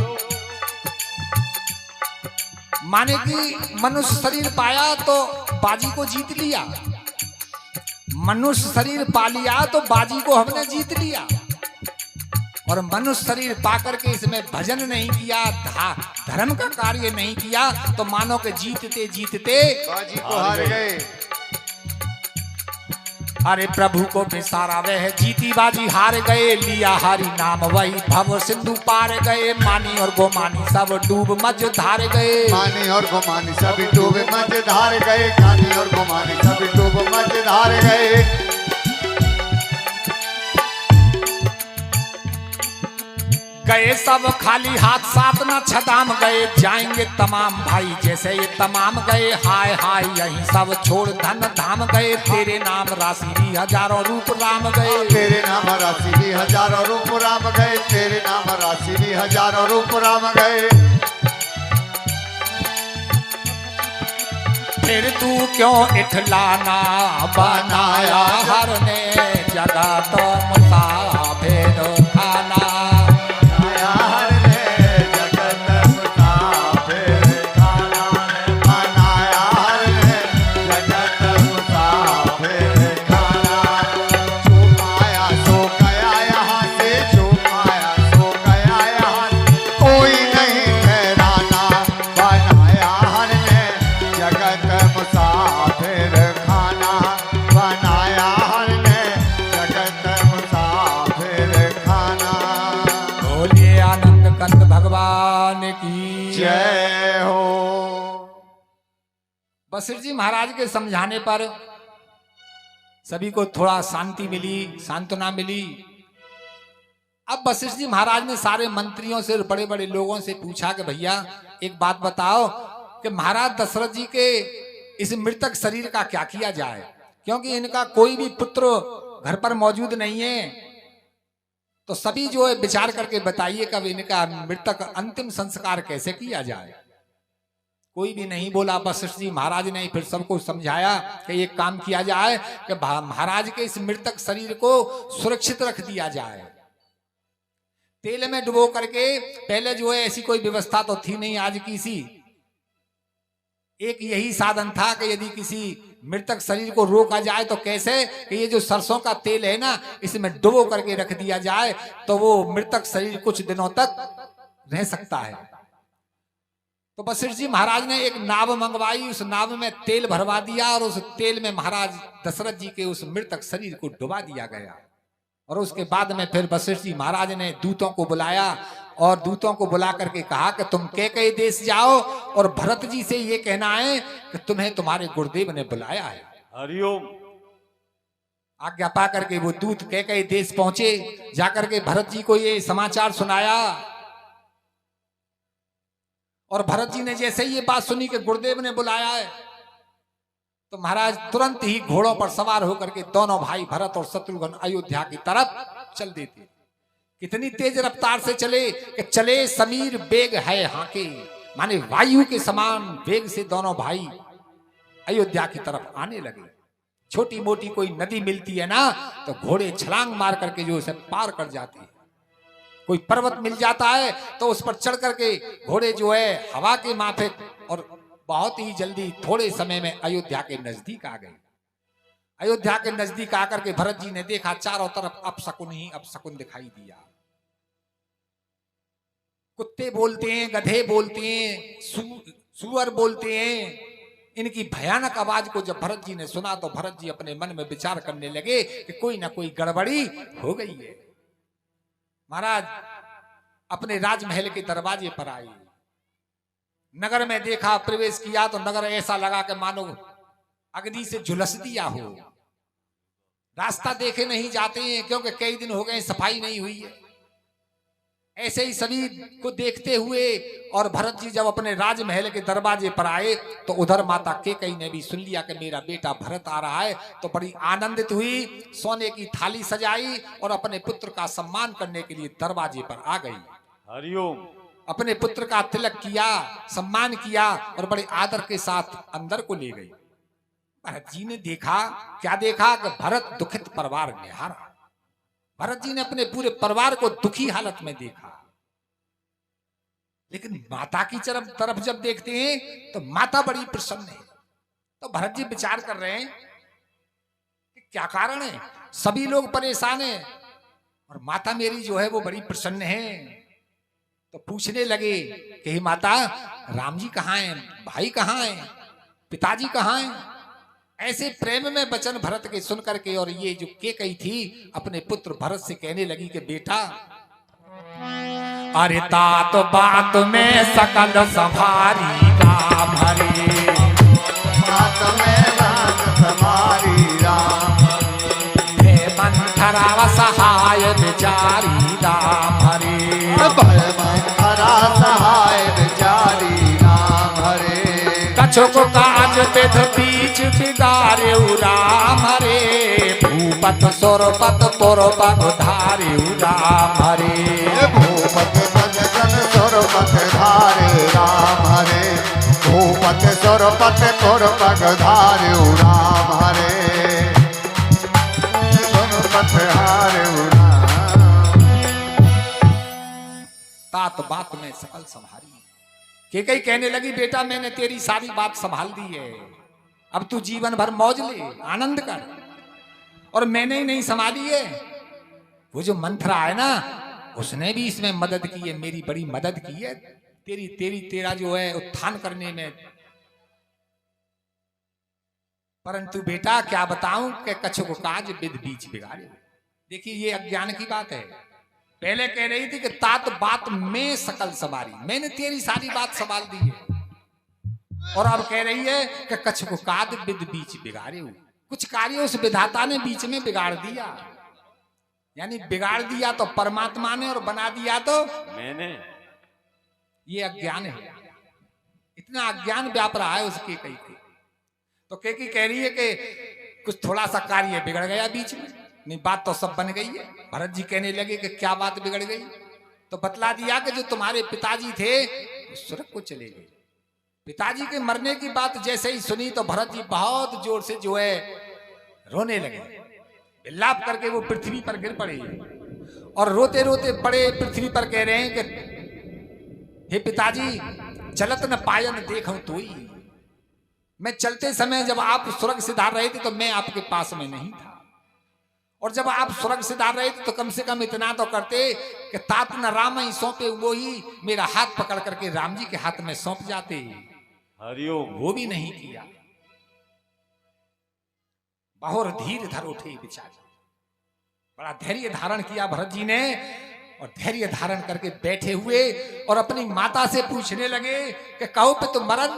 माने कि मनुष्य शरीर पाया तो बाजी को जीत लिया, मनुष्य शरीर पा लिया तो बाजी को हमने जीत लिया। और मनुष्य शरीर पाकर के इसमें भजन नहीं किया, धर्म का कार्य नहीं किया, तो मानो कि जीतते जीतते बाजी को हार गए। अरे प्रभु को बिसारा वह जीती बाजी हार गए, लिया हरि नाम वही भव सिंधु पार गए। मानी और गोमानी सब डूब मज धार गए, मानी और गोमानी सभी डूब मज धार गए, कानी और गोमानी सभी डूब मज धार गए। गए सब खाली हाथ साथ न छदाम गए, जाएंगे तमाम भाई जैसे ये तमाम गए। हाय हाय यही सब छोड़ धन धाम गए, तेरे नाम राशि भी हजारों रूप राम गए। तेरे नाम राशि भी हजारों रूप राम गए, तेरे नाम राशि भी हजारों रूप राम गए। फिर तू क्यों इठलाना बनाया हर ने, जगत मुसाफिर खाना। बनाया हर ने जगत मुसाफिर खाना, बनाया हर ने जगत मुसाफिर खाना। जो आया सो गया यहाँ से, जो आया सो गया यहाँ से, कोई नहीं ठहराना। बनाया हर ने जगत मुसाफिर खाना, बनाया हर ने जगत मुसाफिर खाना। बोलिए आनंद कंद भगवान की जय हो। वशिष्ठ जी महाराज के समझाने पर सभी को थोड़ा शांति मिली, सांत्वना मिली। अब वशिष्ठ जी महाराज ने सारे मंत्रियों से, बड़े बड़े लोगों से पूछा कि भैया एक बात बताओ कि महाराज दशरथ जी के इस मृतक शरीर का क्या किया जाए, क्योंकि इनका कोई भी पुत्र घर पर मौजूद नहीं है। तो सभी जो है विचार करके बताइए कब इनका मृतक अंतिम संस्कार कैसे किया जाए। कोई भी नहीं बोला। वशिष्ठ जी महाराज ने फिर सबको समझाया कि एक काम किया जाए कि महाराज के इस मृतक शरीर को सुरक्षित रख दिया जाए, तेल में डुबो करके। पहले जो है ऐसी कोई व्यवस्था तो थी नहीं आज की सी, एक यही साधन था कि यदि किसी मृतक शरीर को रोका जाए तो कैसे कि ये जो सरसों का तेल है ना, इसमें डुबो करके रख दिया जाए तो वो मृतक शरीर कुछ दिनों तक रह सकता है। तो वशिष्ठ जी महाराज ने एक नाव मंगवाई, उस नाव में तेल भरवा दिया और उस तेल में महाराज दशरथ जी के उस मृतक शरीर को डुबा दिया गया। और उसके बाद में फिर वशिष्ठ जी महाराज ने दूतों को बुलाया और दूतों को बुला करके कहा कि तुम कैकेयी देश जाओ और भरत जी से ये कहना है कि तुम्हें तुम्हारे गुरुदेव ने बुलाया है। हरिओम। आज्ञा पा करके वो दूत कैकेयी देश पहुंचे, जाकर के भरत जी को ये समाचार सुनाया। और भरत जी ने जैसे ही ये बात सुनी कि गुरुदेव ने बुलाया है, तो महाराज तुरंत ही घोड़ों पर सवार होकर के दोनों भाई भरत और शत्रुघ्न अयोध्या की तरफ चल देते। कितनी तेज रफ्तार से चले कि चले समीर बेग है हाके, माने वायु के समान वेग से दोनों भाई अयोध्या की तरफ आने लगे। छोटी मोटी कोई नदी मिलती है ना तो घोड़े छलांग मार करके जो उसे पार कर जाते हैं। कोई पर्वत मिल जाता है तो उस पर चढ़ करके घोड़े जो है हवा के माथे और बहुत ही जल्दी थोड़े समय में अयोध्या के नजदीक आ गए। अयोध्या के नजदीक आकर के भरत जी ने देखा चारों तरफ अपशकुन ही अपशकुन दिखाई दिया। कुत्ते बोलते हैं, गधे बोलते हैं, सुअर बोलते हैं। इनकी भयानक आवाज को जब भरत जी ने सुना तो भरत जी अपने मन में विचार करने लगे कि कोई ना कोई गड़बड़ी हो गई है। महाराज अपने राजमहल के दरवाजे पर आए, नगर में देखा, प्रवेश किया तो नगर ऐसा लगा कि मानो अग्नि से झुलस दिया हो। रास्ता देखे नहीं जाते हैं क्योंकि कई दिन हो गए सफाई नहीं हुई है। ऐसे ही सभी को देखते हुए और भरत जी जब अपने राजमहल के दरवाजे पर आए तो उधर माता कैकेयी ने भी सुन लिया कि मेरा बेटा भरत आ रहा है, तो बड़ी आनंदित हुई। सोने की थाली सजाई और अपने पुत्र का सम्मान करने के लिए दरवाजे पर आ गई। हरिओम। अपने पुत्र का तिलक किया, सम्मान किया और बड़े आदर के साथ अंदर को ले गई। भरत जी ने देखा, क्या देखा कि भरत दुखित परिवार निहारा। भरत जी ने अपने पूरे परिवार को दुखी हालत में देखा। लेकिन माता की तरफ जब देखते हैं तो माता बड़ी प्रसन्न है। तो भरत जी विचार कर रहे हैं कि क्या कारण है, सभी लोग परेशान हैं और माता मेरी जो है वो बड़ी प्रसन्न है। तो पूछने लगे कि हे माता, राम जी कहाँ हैं, भाई कहाँ हैं, पिताजी कहाँ हैं। ऐसे प्रेम में वचन भरत के सुन करके और ये जो कैकेयी थी अपने पुत्र भरत से कहने लगी कि बेटा, अरे तात बात में सकल संभारी राम हरे, बात में बात संभारी राम हे मंथरा सहाय विचारी राम हरे। कछुक काज विध बीच बिगारे राम रे भूपत सुरपत पुरपग धारे राम रे भूपत पद जन सुरपत धारे राम हरे भूपत सुरपत पुरपग धारे राम हरे सुरपत हारे राम। तात बात में सकल संभारी के कई कहने लगी बेटा मैंने तेरी सारी बात संभाल दी है, अब तू जीवन भर मौज ले आनंद कर। और मैंने ही नहीं संभाली है, वो जो मंथरा है ना उसने भी इसमें मदद की है, मेरी बड़ी मदद की है तेरा जो है उत्थान करने में। परंतु बेटा क्या बताऊं कि कछुक काज विध बीच बिगाड़े। देखिए ये अज्ञान की बात है। पहले कह रही थी कि तात बात में सकल संभारी, मैंने तेरी सारी बात संभाल दी है। और अब कह रही है कि कछुक काज विध बीच बिगाड़े। कुछ कार्य उस विधाता ने बीच में बिगाड़ दिया, यानी बिगाड़ दिया तो परमात्मा ने और बना दिया तो मैंने। ये अज्ञान है, इतना अज्ञान व्याप रहा है उसके कई के। तो केकी कह रही है कि कुछ थोड़ा सा कार्य बिगड़ गया बीच में, नहीं बात तो सब बन गई है। भरत जी कहने लगे कि क्या बात बिगड़ गई, तो बतला दिया कि जो तुम्हारे पिताजी थे वो स्वर्ग को चले गए। पिताजी के मरने की बात जैसे ही सुनी तो भरत जी बहुत जोर से जो है रोने लगे, विलाप करके वो पृथ्वी पर गिर पड़े और रोते रोते पड़े पृथ्वी पर कह रहे हैं कि हे पिताजी चलत न पायन देखूं तोई। मैं चलते समय जब आप स्वर्ग सिधार रहे थे तो मैं आपके पास में नहीं था, और जब आप स्वर्ग सिधार रहे थे तो कम से कम इतना तो करते कि तात न राम ही सौंपे वो ही मेरा हाथ पकड़ करके राम जी के हाथ में सौंप जाते, हरिओम। वो भी नहीं किया। बहुर धीर धर उठे बेचारे, बड़ा धैर्य धारण किया भरत जी ने, और धैर्य धारण करके बैठे हुए और अपनी माता से पूछने लगे कि कहो पे तो मरण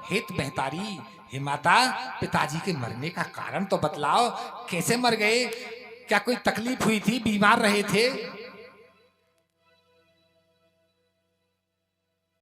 हेत बेहतारी। हे माता पिताजी के मरने का कारण तो बतलाओ, कैसे मर गए, क्या कोई तकलीफ हुई थी, बीमार रहे थे?